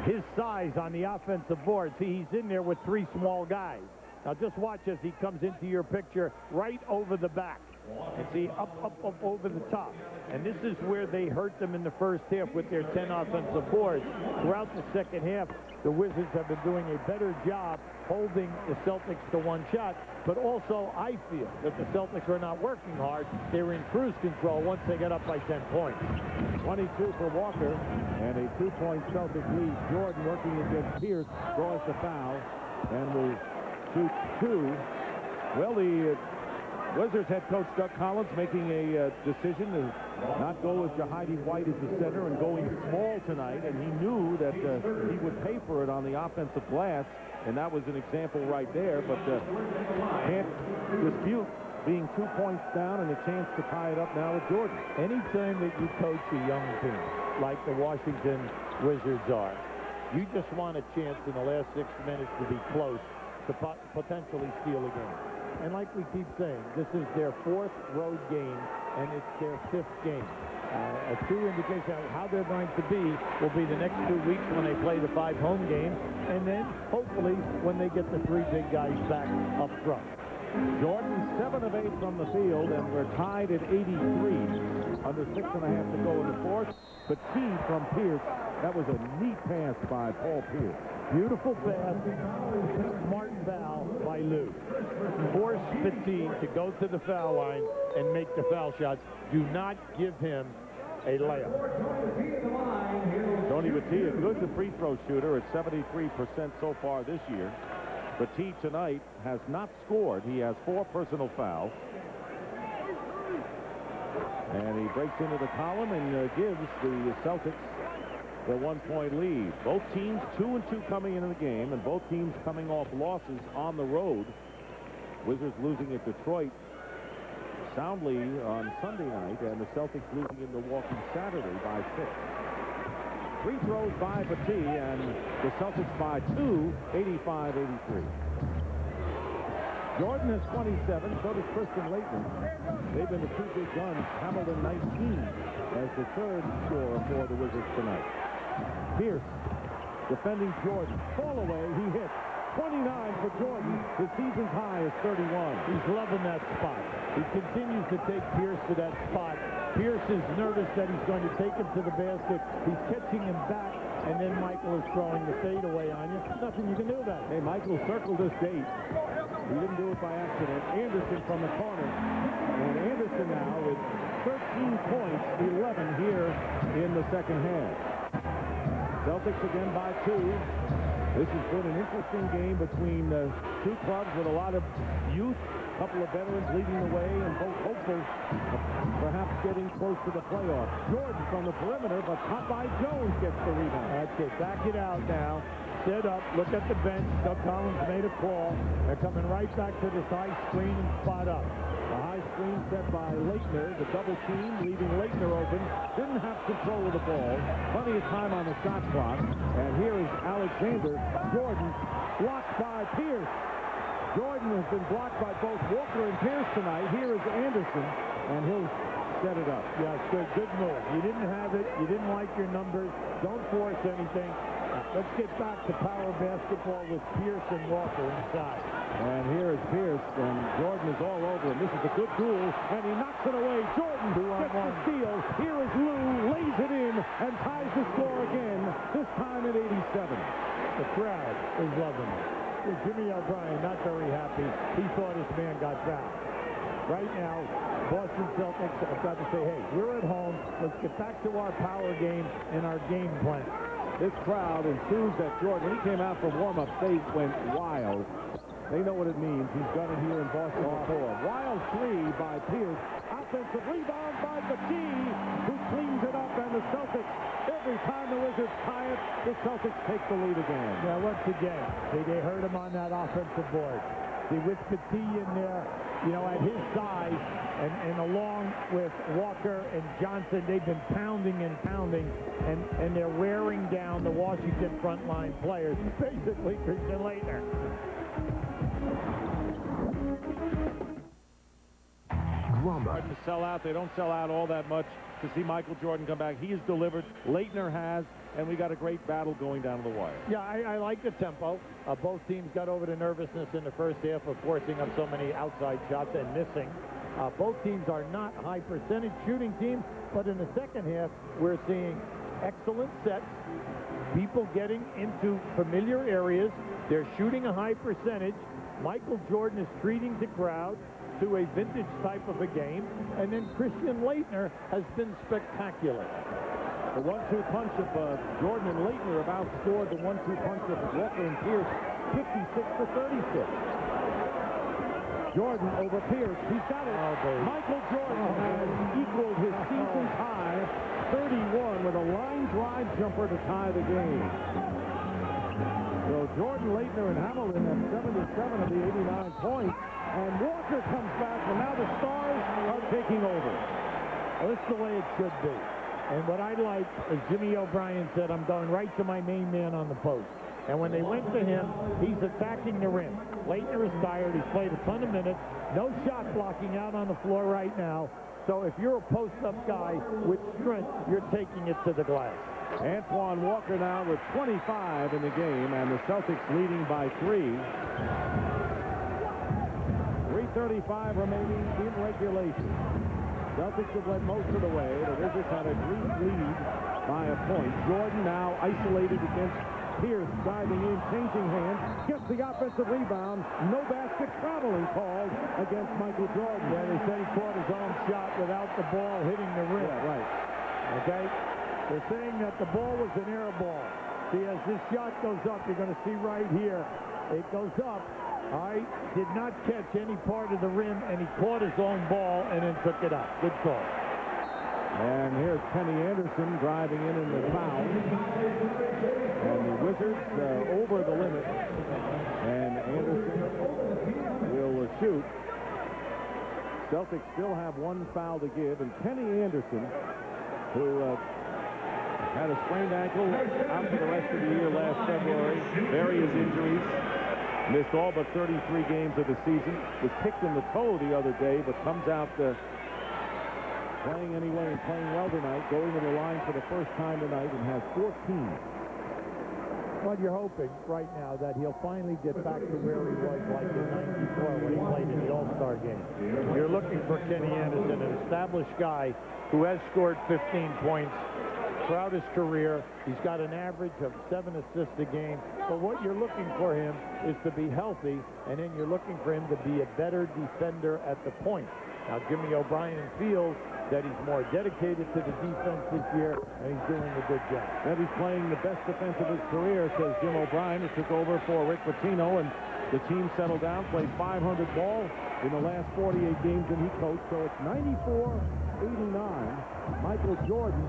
His size on the offensive board. See, he's in there with 3 small guys. Now just watch as he comes into your picture right over the back. And see, up over the top. And this is where they hurt them in the first half with their 10 offensive boards. Throughout the second half, the Wizards have been doing a better job holding the Celtics to 1 shot. But also, I feel that the Celtics are not working hard. They're in cruise control once they get up by 10 points. 22 for Walker, and a 2-point Celtic lead. Jordan working against Peirce, draws the foul, and will shoot 2. Well, the Wizards head coach Doug Collins making a decision to not go with Jahidi White as the center and going small tonight, and he knew that he would pay for it on the offensive glass, and that was an example right there, but can't dispute being 2 points down and a chance to tie it up now with Jordan. Anytime that you coach a young team like the Washington Wizards are, you just want a chance in the last 6 minutes to be close to potentially steal a game. And like we keep saying, this is their 4th road game, and it's their 5th game. A true indication of how they're going to be will be the next 2 weeks when they play the 5 home games, and then hopefully when they get the 3 big guys back up front. Jordan 7 of 8 from the field, and we're tied at 83. Under 6.5 to go in the fourth. But key from Peirce. That was a neat pass by Paul Peirce. Beautiful pass. Smart foul by Lou. Force Petit to go to the foul line and make the foul shots. Do not give him a layup. Tony Petit, a good free throw shooter at 73% so far this year. Petit tonight has not scored. He has 4 personal fouls. And he breaks into the column and gives the Celtics the 1-point lead. Both teams 2-2 coming into the game, and both teams coming off losses on the road. Wizards losing at Detroit soundly on Sunday night, and the Celtics losing in Milwaukee Saturday by 6. Free throws by Petit, and the Celtics by 2, 85-83. Jordan has 27, so does Christian Laettner. They've been the two big guns. Hamilton 19 as the third scorer for the Wizards tonight. Peirce defending Jordan. Fall away, he hits. 29 for Jordan. His season's high is 31. He's loving that spot. He continues to take Peirce to that spot. Peirce is nervous that he's going to take him to the basket. He's catching him back, and then Michael is throwing the fadeaway on you. Nothing you can do about it. Hey, Michael circled this date. He didn't do it by accident. Anderson from the corner. And Anderson now with 13 points, 11 here in the second half. Celtics again by 2. This has been an interesting game between two clubs with a lot of youth, a couple of veterans leading the way, and both hopeful of perhaps getting close to the playoffs. Jordan from the perimeter, but Popeye Jones gets the rebound. That's it. Back it out now. Set up. Look at the bench. Doug Collins made a call. They're coming right back to this high screen and spot up. The high screen set by Laettner. The double team leaving Laettner open. Didn't have control of the ball. Plenty of time on the shot clock. And here is Alexander. Jordan blocked by Peirce. Jordan has been blocked by both Walker and Peirce tonight. Here is Anderson, and he'll set it up. Yeah, good move. You didn't have it. You didn't like your numbers. Don't force anything. Let's get back to power basketball with Peirce and Walker inside. And here is Peirce, and Jordan is all over him. This is a good duel, and he knocks it away. Jordan gets the steal. Here is Lou, lays it in, and ties the score again, this time at 87. The crowd is loving it. Jimmy O'Brien not very happy. He thought his man got fouled. Right now, Boston Celtics have got to say, hey, we're at home. Let's get back to our power game and our game plan. This crowd enthused at Jordan. When he came out for warm-up, they went wild. They know what it means. He's done it here in Boston before. Wild three by Peirce. Offensive rebound by Petit, who cleans it up, and the Celtics, every time the Wizards tie it, the Celtics take the lead again. Yeah, once again, they hurt him on that offensive board. See, with Petit in there, you know, at his size, and along with Walker and Johnson, they've been pounding and pounding, and they're wearing down the Washington frontline players, basically Christian Laettner. Hard to sell out. They don't sell out all that much to see Michael Jordan come back. He has delivered. Laettner has, and we got a great battle going down to the wire. Yeah, I like the tempo. Both teams got over the nervousness in the first half of forcing up so many outside shots and missing. Both teams are not high percentage shooting teams, but in the second half, we're seeing excellent sets, people getting into familiar areas. They're shooting a high percentage. Michael Jordan is treating the crowd to a vintage type of a game, and then Christian Laettner has been spectacular. The 1-2 punch of Jordan and Laettner have outscored the 1-2 punch of Walker and Peirce 56-36. Jordan over Peirce. He's got it. Michael Jordan has equaled his season's high, 31, with a line drive jumper to tie the game. So Jordan, Laettner, and Hamilton have 77 of the 89 points. And Walker comes back, and now the Stars are taking over. Well, this is the way it should be. And what I like, as Jimmy O'Brien said, I'm going right to my main man on the post. And when they went to him, he's attacking the rim. Laettner is tired. He's played a ton of minutes. No shot blocking out on the floor right now. So if you're a post-up guy with strength, you're taking it to the glass. Antoine Walker now with 25 in the game, and the Celtics leading by 3. 3:35 remaining in regulation. Celtics have led most of the way. The Wizards had a brief lead by a point. Jordan now isolated against Peirce, diving in, changing hands, gets the offensive rebound. No basket traveling called against Michael Jordan. Yeah, they said he caught his own shot without the ball hitting the rim. Yeah, right. Okay? They're saying that the ball was an air ball. See, as this shot goes up, you're going to see right here, it goes up. All right, did not catch any part of the rim, and he caught his own ball and then took it up. Good call. And here's Kenny Anderson driving in the foul. And the Wizards over the limit. And Anderson will shoot. Celtics still have one foul to give, and Kenny Anderson, who Had a sprained ankle, out for the rest of the year last February. Various injuries. Missed all but 33 games of the season. Was kicked in the toe the other day, but comes out playing anyway and playing well tonight. Going to the line for the first time tonight and has 14. Well, you're hoping right now that he'll finally get back to where he was like in '94 when he played in the All-Star game. You're looking for Kenny Anderson, an established guy who has scored 15 points throughout his career. He's got an average of 7 assists a game. But what you're looking for him is to be healthy, and then you're looking for him to be a better defender at the point. Now, Jimmy O'Brien feels that he's more dedicated to the defense this year, and he's doing a good job. That he's playing the best defense of his career, says Jim O'Brien, who took over for Rick Pitino, and the team settled down, played 500 ball in the last 48 games that he coached. So it's 94-89. Michael Jordan,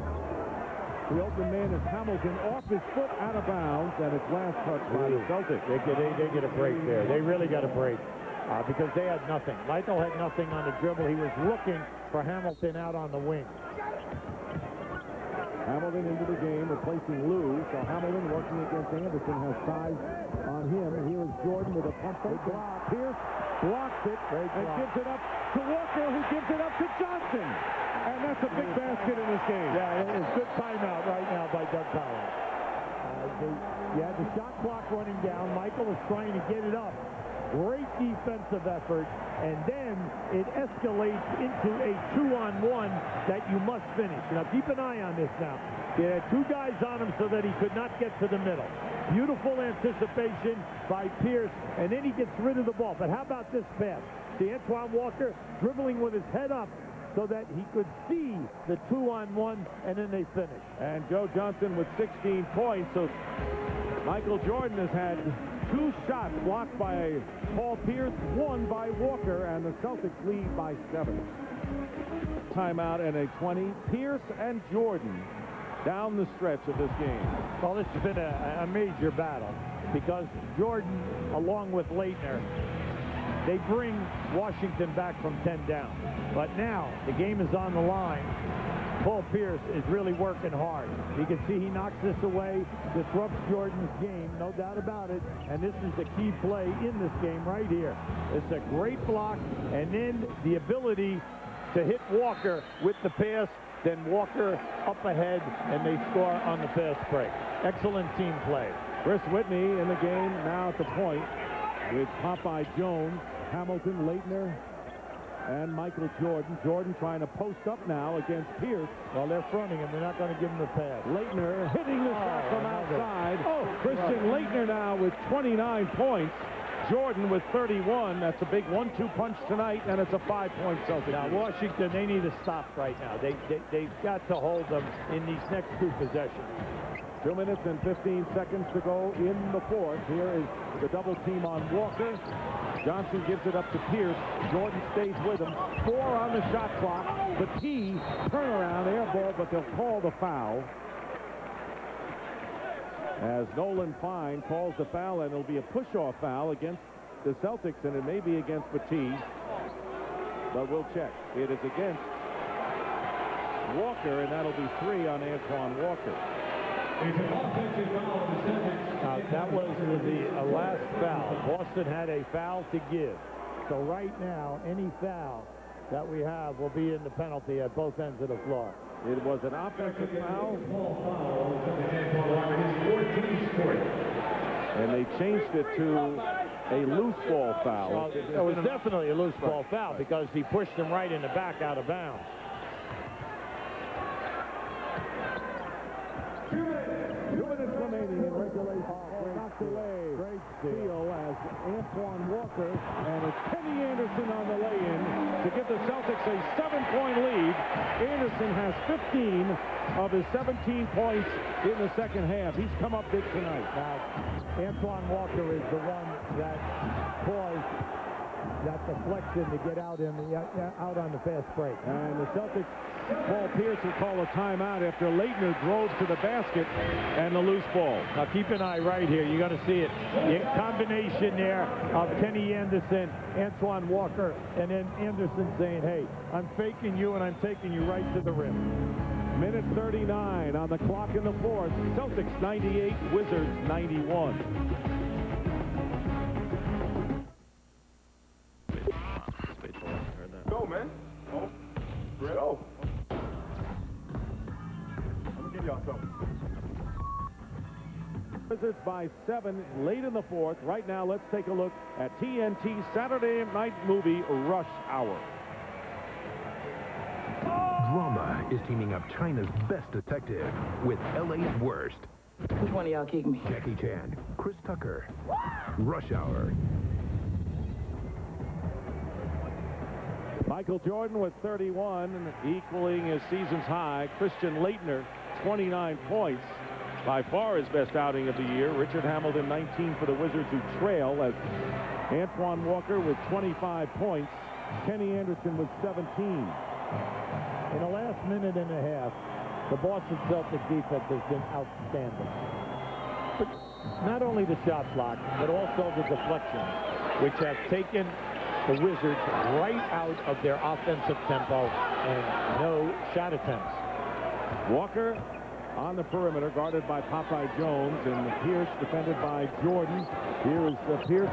the open man is Hamilton, off his foot, out of bounds, and it's last touch by the Celtics. They get a break there. They really got a break. Because they had nothing. Michael had nothing on the dribble. He was looking for Hamilton out on the wing. Hamilton into the game, replacing Lou. So Hamilton working against Anderson has size on him. And here is Jordan with a pump fake block. Peirce blocks it and gives it up to Walker, who gives it up to Johnson. And that's a big basket in this game. Yeah, it was good timeout right now by Doug Collins. You had the shot clock running down. Michael was trying to get it up. Great defensive effort, and then it escalates into a 2-on-1 that you must finish. Now, keep an eye on this now. He had 2 guys on him so that he could not get to the middle. Beautiful anticipation by Peirce, and then he gets rid of the ball. But how about this pass? See Antoine Walker dribbling with his head up so that he could see the 2-on-1, and then they finish. And Joe Johnson with 16 points, so Michael Jordan has had 2 shots blocked by Paul Peirce, 1 by Walker, and the Celtics lead by 7. Timeout and a 20. Peirce and Jordan down the stretch of this game. Well, this has been a major battle because Jordan, along with Laettner, they bring Washington back from 10 down. But now the game is on the line. Paul Peirce is really working hard. You can see he knocks this away, disrupts Jordan's game, no doubt about it. And this is the key play in this game right here. It's a great block, and then the ability to hit Walker with the pass, then Walker up ahead, and they score on the fast break. Excellent team play. Chris Whitney in the game now at the point with Popeye Jones, Hamilton, Laettner, and Michael Jordan. Jordan trying to post up now against Peirce. Well, they're fronting him. They're not going to give him the pass. Laettner hitting the shot from outside. Christian Laettner now with 29 points. Jordan with 31. That's a big 1-2 punch tonight, and it's a 5-point Celtics. Now, Washington, they need to stop right now. They've got to hold them in these next 2 possessions. 2 minutes and 15 seconds to go in the fourth. Here is the double team on Walker. Johnson gives it up to Peirce. Jordan stays with him. 4 on the shot clock. Petit, turnaround, air ball, but they'll call the foul. As Nolan Fine calls the foul, and it'll be a push-off foul against the Celtics, and it may be against Petit. But we'll check. It is against Walker, and that'll be 3 on Antoine Walker. That was the last foul. Boston had a foul to give. So right now, any foul that we have will be in the penalty at both ends of the floor. It was an offensive foul. And they changed it to a loose ball foul. Well, it was definitely a loose ball foul because he pushed him right in the back out of bounds. 2 minutes remaining in regulation. Knocked away. Great steal as Antoine Walker, and it's Kenny Anderson on the lay-in to give the Celtics a 7-point lead. Anderson has 15 of his 17 points in the second half. He's come up big tonight. Now, Antoine Walker is the one that caused that deflection to get out on the fast break. And the Celtics, Paul Peirce will call a timeout after Laettner drove to the basket and the loose ball. Now keep an eye right here. You're going to see it. The combination there of Kenny Anderson, Antoine Walker, and then Anderson saying, hey, I'm faking you and I'm taking you right to the rim. Minute 39 on the clock in the fourth. Celtics 98, Wizards 91. Go, man. Oh, go. I'm going to give y'all something. Wizards by 7 late in the fourth. Right now, let's take a look at TNT Saturday night movie Rush Hour. Drama is teaming up China's best detective with LA's worst. Which one of y'all kicked me? Jackie Chan, Chris Tucker, Rush Hour. Michael Jordan with 31, equaling his season's high. Christian Laettner, 29 points. By far his best outing of the year. Richard Hamilton, 19 for the Wizards, who trail, as Antoine Walker with 25 points. Kenny Anderson with 17. In the last minute and a half, the Boston Celtics defense has been outstanding. But not only the shot block, but also the deflections, which have taken the Wizards right out of their offensive tempo and no shot attempts. Walker on the perimeter, guarded by Popeye Jones, and Peirce defended by Jordan. Here is Peirce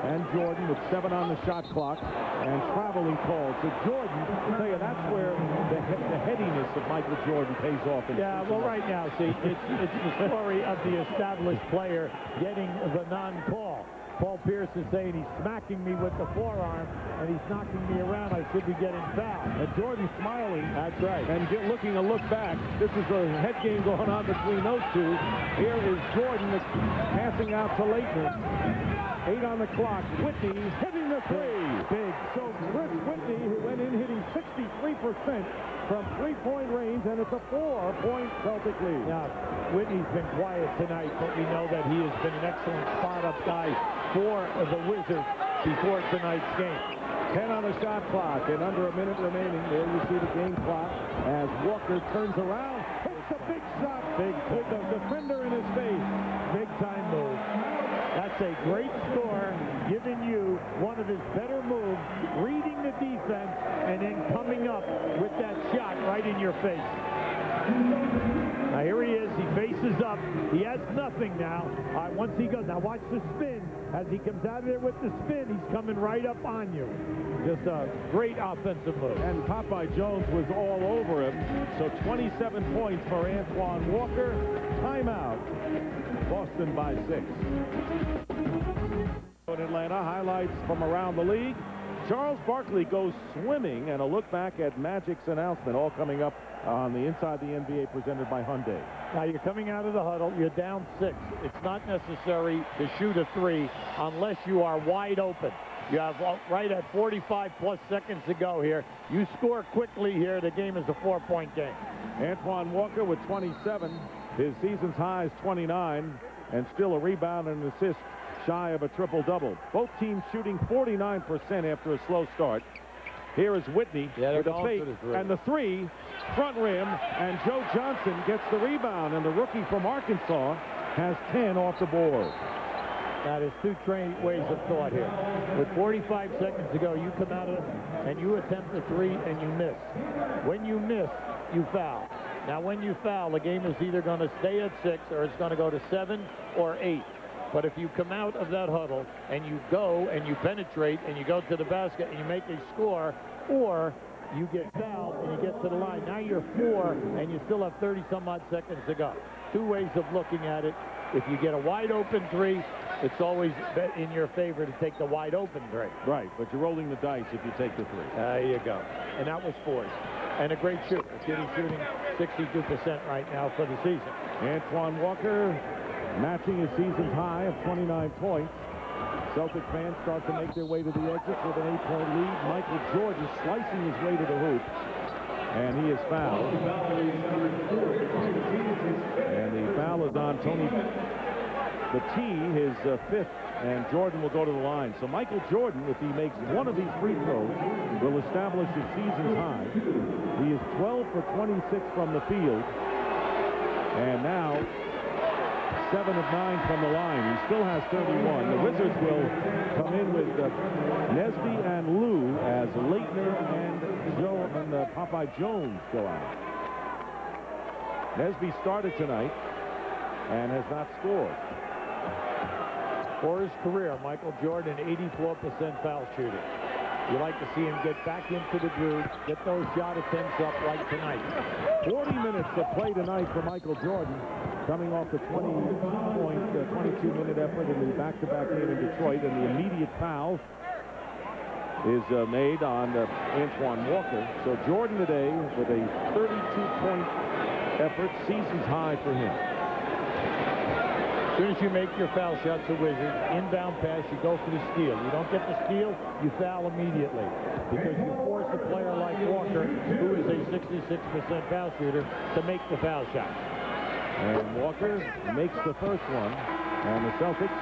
and Jordan with 7 on the shot clock, and traveling calls. So Jordan, I'll tell you, that's where the headiness of Michael Jordan pays off. Yeah, well, right now, see, it's the story of the established player getting the non-call. Paul Peirce is saying he's smacking me with the forearm, and he's knocking me around. I should be getting fouled. And Jordan smiling. That's right. And looking a look back. This is a head game going on between those two. Here is Jordan passing out to Laettner. 8 on the clock. Whitney hitting the three. Big. So Chris Whitney, who went in hitting 63% from three-point range, and it's a 4-point Celtic lead. Now, Whitney's been quiet tonight, but we know that he has been an excellent spot-up guy for the Wizards before tonight's game. 10 on the shot clock, and under a minute remaining. There you see the game clock as Walker turns around. Hits a big shot. Big with the defender in his face. Big-time move. That's a great score, giving you one of his better moves, reading the defense, and then coming up with that shot right in your face. Now here he is. He faces up. He has nothing now. All right, once he goes, now watch the spin. As he comes out of there with the spin, he's coming right up on you. Just a great offensive move. And Popeye Jones was all over him. So 27 points for Antoine Walker. Timeout. Boston by 6. In Atlanta, highlights from around the league. Charles Barkley goes swimming, and a look back at Magic's announcement, all coming up on the Inside the NBA presented by Hyundai. Now you're coming out of the huddle, you're down 6. It's not necessary to shoot a 3 unless you are wide open. You have right at 45 plus seconds to go here. You score quickly here, the game is a 4-point game. Antoine Walker with 27. His season's high is 29, and still a rebound and an assist shy of a triple-double. Both teams shooting 49% after a slow start. Here is Whitney with a fake, and the 3, front rim, and Joe Johnson gets the rebound, and the rookie from Arkansas has 10 off the board. Now, there's two ways of thought here. With 45 seconds to go, you come out of it, and you attempt a 3, and you miss. When you miss, you foul. Now, when you foul, the game is either going to stay at 6, or it's going to go to 7 or 8. But if you come out of that huddle and you go and you penetrate and you go to the basket and you make a score, or you get fouled and you get to the line, now you're 4 and you still have 30-some-odd seconds to go. Two ways of looking at it. If you get a wide-open 3, it's always in your favor to take the wide-open 3. Right, but you're rolling the dice if you take the 3. There you go. And that was Force. And a great shooter. He's shooting 62% right now for the season. Antoine Walker matching his season's high of 29 points. Celtic fans start to make their way to the exit with an 8-point lead. Michael Jordan slicing his way to the hoop. And he is fouled. And the foul is on Tony Petit, his 5th, and Jordan will go to the line. So Michael Jordan, if he makes one of these free throws, will establish his season's high. He is 12 for 26 from the field. And now 7 of 9 from the line. He still has 31. The Wizards will come in with Nesby and Lou as Laettner and Popeye Jones go out. Nesby started tonight and has not scored. For his career, Michael Jordan, 84% foul shooting. You like to see him get back into the groove, get those shot attempts up like tonight. 40 minutes of play tonight for Michael Jordan, coming off the 22-minute effort in the back-to-back game in Detroit, and the immediate foul is made on Antoine Walker. So Jordan today with a 32-point effort, season's high for him. As soon as you make your foul shots a Wizard, inbound pass, you go for the steal. You don't get the steal, you foul immediately because you force a player like Walker, who is a 66% foul shooter, to make the foul shot. And Walker makes the first one, and the Celtics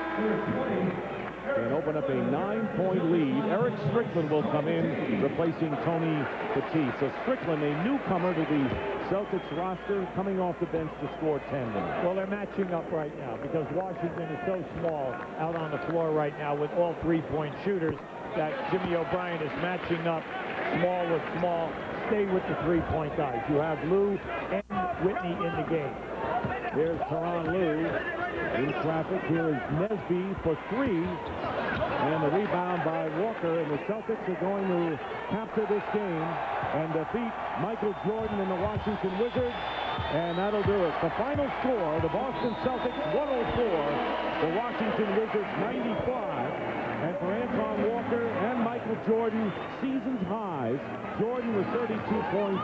can open up a 9-point lead. Eric Strickland will come in, replacing Tony Petit. So Strickland, a newcomer to the Celtics roster, coming off the bench to score 10 tonight. Well, they're matching up right now because Washington is so small out on the floor right now with all three-point shooters that Jimmy O'Brien is matching up small with small. Stay with the three-point guys. You have Lou and Whitney in the game. There's Teron Lou in traffic. Here is Nesby for three. And the rebound by Walker. And the Celtics are going to capture this game and defeat Michael Jordan and the Washington Wizards. And that'll do it. The final score, the Boston Celtics 104, the Washington Wizards 95. And for Antoine Walker and Michael Jordan, season's highs. Jordan with 32 points,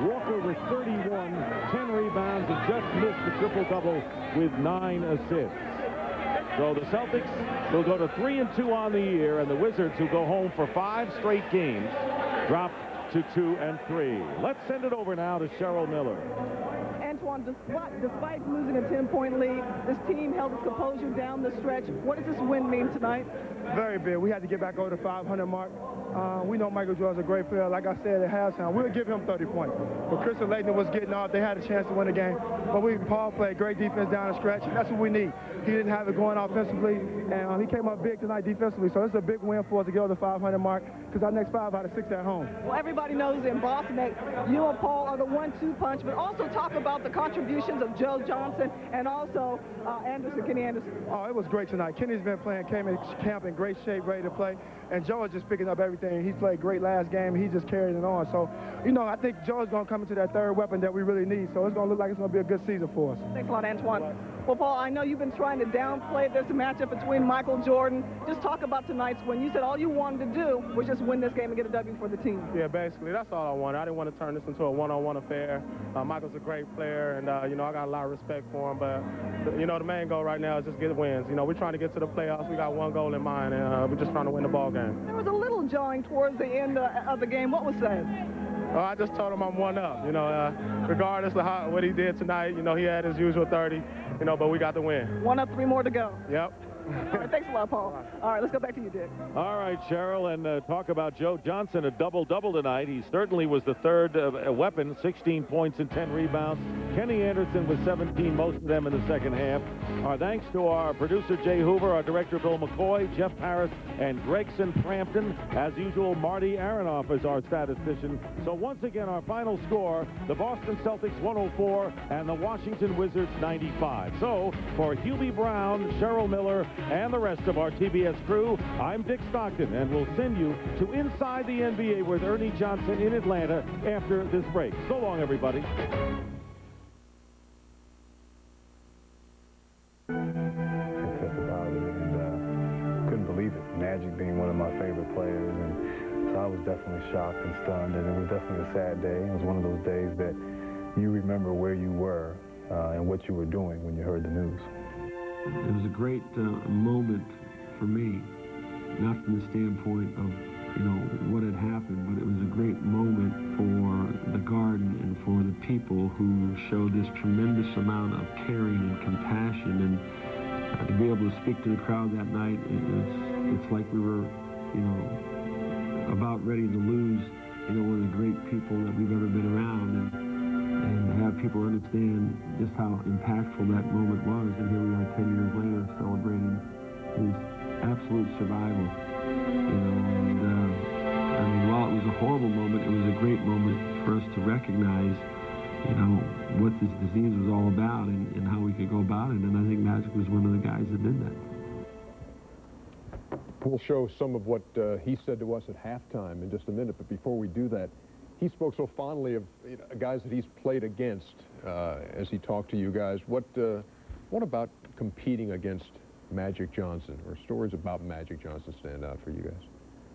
Walker with 31, 10 rebounds, and just missed the triple-double with 9 assists. So the Celtics will go to 3-2 on the year, and the Wizards, who go home for 5 straight games, drop to 2-3. Let's send it over now to Cheryl Miller. Antoine, despite losing a 10-point lead, this team held its composure down the stretch. What does this win mean tonight? Very big. We had to get back over the 500 mark. We know Michael Jordan's a great player. Like I said at halftime, we'll give him 30 points. But Chris and Laettner was getting off. They had a chance to win the game. But Paul played great defense down the stretch. That's what we need. He didn't have it going offensively, and he came up big tonight defensively. So it's a big win for us to get over the 500 mark because our next 5 out of 6 at home. Well, everybody knows in Boston that you and Paul are the 1-2 punch, but also talk about the contributions of Joe Johnson and also Kenny Anderson. Oh, it was great tonight. Kenny's been playing, came in camp in great shape, ready to play. And Joe is just picking up everything. He played great last game. He just carried it on. So, I think Joe's going to come into that third weapon that we really need. So it's going to look like it's going to be a good season for us. Thanks a lot, Antoine. Well, Paul, I know you've been trying to downplay this matchup between Michael Jordan. Just talk about tonight's win. You said all you wanted to do was just win this game and get a W for the team. Yeah, basically, that's all I wanted. I didn't want to turn this into a one-on-one affair. Michael's a great player, and, I got a lot of respect for him. But, the main goal right now is just get wins. We're trying to get to the playoffs. We got one goal in mind, and we're just trying to win the ball game. There was a little jawing towards the end of the game. What was said? I just told him I'm one up. Regardless of what he did tonight, he had his usual 30, but we got the win. 1 up, 3 more to go. Yep. All right, thanks a lot, Paul. All right, let's go back to you, Dick. All right, Cheryl, and talk about Joe Johnson, a double-double tonight. He certainly was the third weapon, 16 points and 10 rebounds. Kenny Anderson with 17, most of them in the second half. Our thanks to our producer, Jay Hoover, our director, Bill McCoy, Jeff Peirce, and Gregson Frampton. As usual, Marty Aronoff is our statistician. So once again, our final score, the Boston Celtics 104 and the Washington Wizards 95. So for Hubie Brown, Cheryl Miller, and the rest of our TBS crew, I'm Dick Stockton, and we'll send you to Inside the NBA with Ernie Johnson in Atlanta after this break. So long, everybody. Couldn't believe it. Magic being one of my favorite players, and so I was definitely shocked and stunned, and it was definitely a sad day. It was one of those days that you remember where you were and what you were doing when you heard the news. It was a great moment for me, not from the standpoint of, what had happened, but it was a great moment for the Garden and for the people who showed this tremendous amount of caring and compassion. And to be able to speak to the crowd that night, it's like we were, about ready to lose, one of the great people that we've ever been around. And have people understand just how impactful that moment was. And here we are 10 years later celebrating his absolute survival. And while it was a horrible moment, it was a great moment for us to recognize, you know, what this disease was all about and how we could go about it. And I think Magic was one of the guys that did that. We'll show some of what he said to us at halftime in just a minute, but before we do that, he spoke so fondly of guys that he's played against as he talked to you guys. What about competing against Magic Johnson, or stories about Magic Johnson stand out for you guys?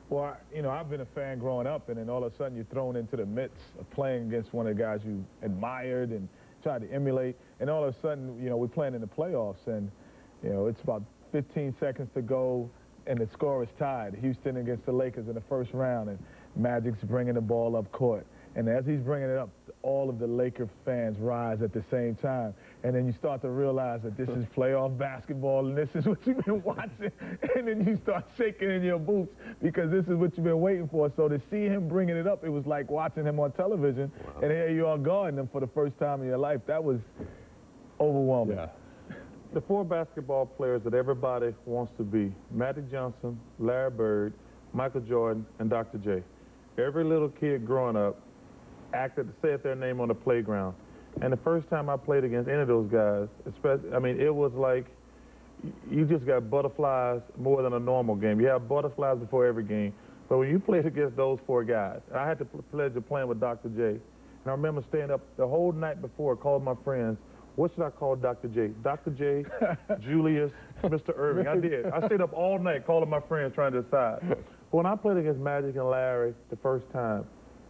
Well, you know, I've been a fan growing up, and then all of a sudden you're thrown into the midst of playing against one of the guys you admired and tried to emulate, and all of a sudden, you know, we're playing in the playoffs, and, you know, it's about 15 seconds to go, and the score is tied. Houston against the Lakers in the first round, and Magic's bringing the ball up court. And as he's bringing it up, all of the Laker fans rise at the same time. And then you start to realize that this is playoff basketball, and this is what you've been watching. And then you start shaking in your boots because this is what you've been waiting for. So to see him bringing it up, it was like watching him on television. Wow. And here you are guarding him for the first time in your life. That was overwhelming. Yeah. The four basketball players that everybody wants to be: Magic Johnson, Larry Bird, Michael Jordan, and Dr. J. Every little kid growing up said their name on the playground. And the first time I played against any of those guys, especially, I mean, it was like you just got butterflies more than a normal game. You have butterflies before every game. But when you played against those four guys, I had the pleasure of playing with Dr. J. And I remember staying up the whole night before, called my friends, what should I call Dr. J? Dr. J, Julius, Mr. Irving. I did. I stayed up all night calling my friends trying to decide. When I played against Magic and Larry the first time,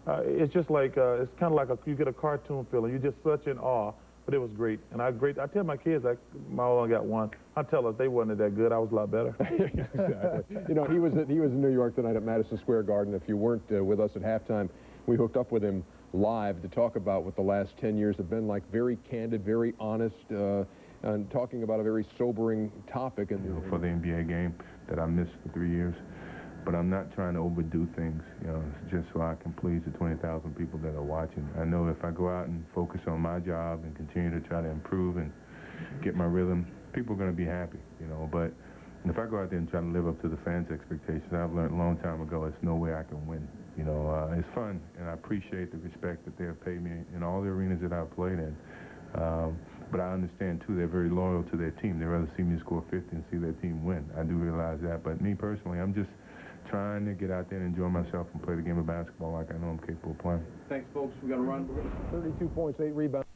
it's just like, it's kind of like you get a cartoon feeling. You're just such in awe, but it was great. And I tell my kids, my only got one, I tell us they wasn't that good. I was a lot better. Exactly. You know, he was in New York tonight at Madison Square Garden. If you weren't with us at halftime, we hooked up with him live to talk about what the last 10 years have been like. Very candid, very honest, and talking about a very sobering topic. And for the NBA game that I missed for 3 years. But I'm not trying to overdo things, you know, just so I can please the 20,000 people that are watching. I know if I go out and focus on my job and continue to try to improve and get my rhythm, people are going to be happy, you know. But if I go out there and try to live up to the fans' expectations, I've learned a long time ago, it's no way I can win. You know, it's fun, and I appreciate the respect that they have paid me in all the arenas that I've played in. But I understand, too, they're very loyal to their team. They'd rather see me score 50 and see their team win. I do realize that. But me personally, I'm just trying to get out there and enjoy myself and play the game of basketball like I know I'm capable of playing. Thanks, folks. We got to run. 32 points, 8 rebounds.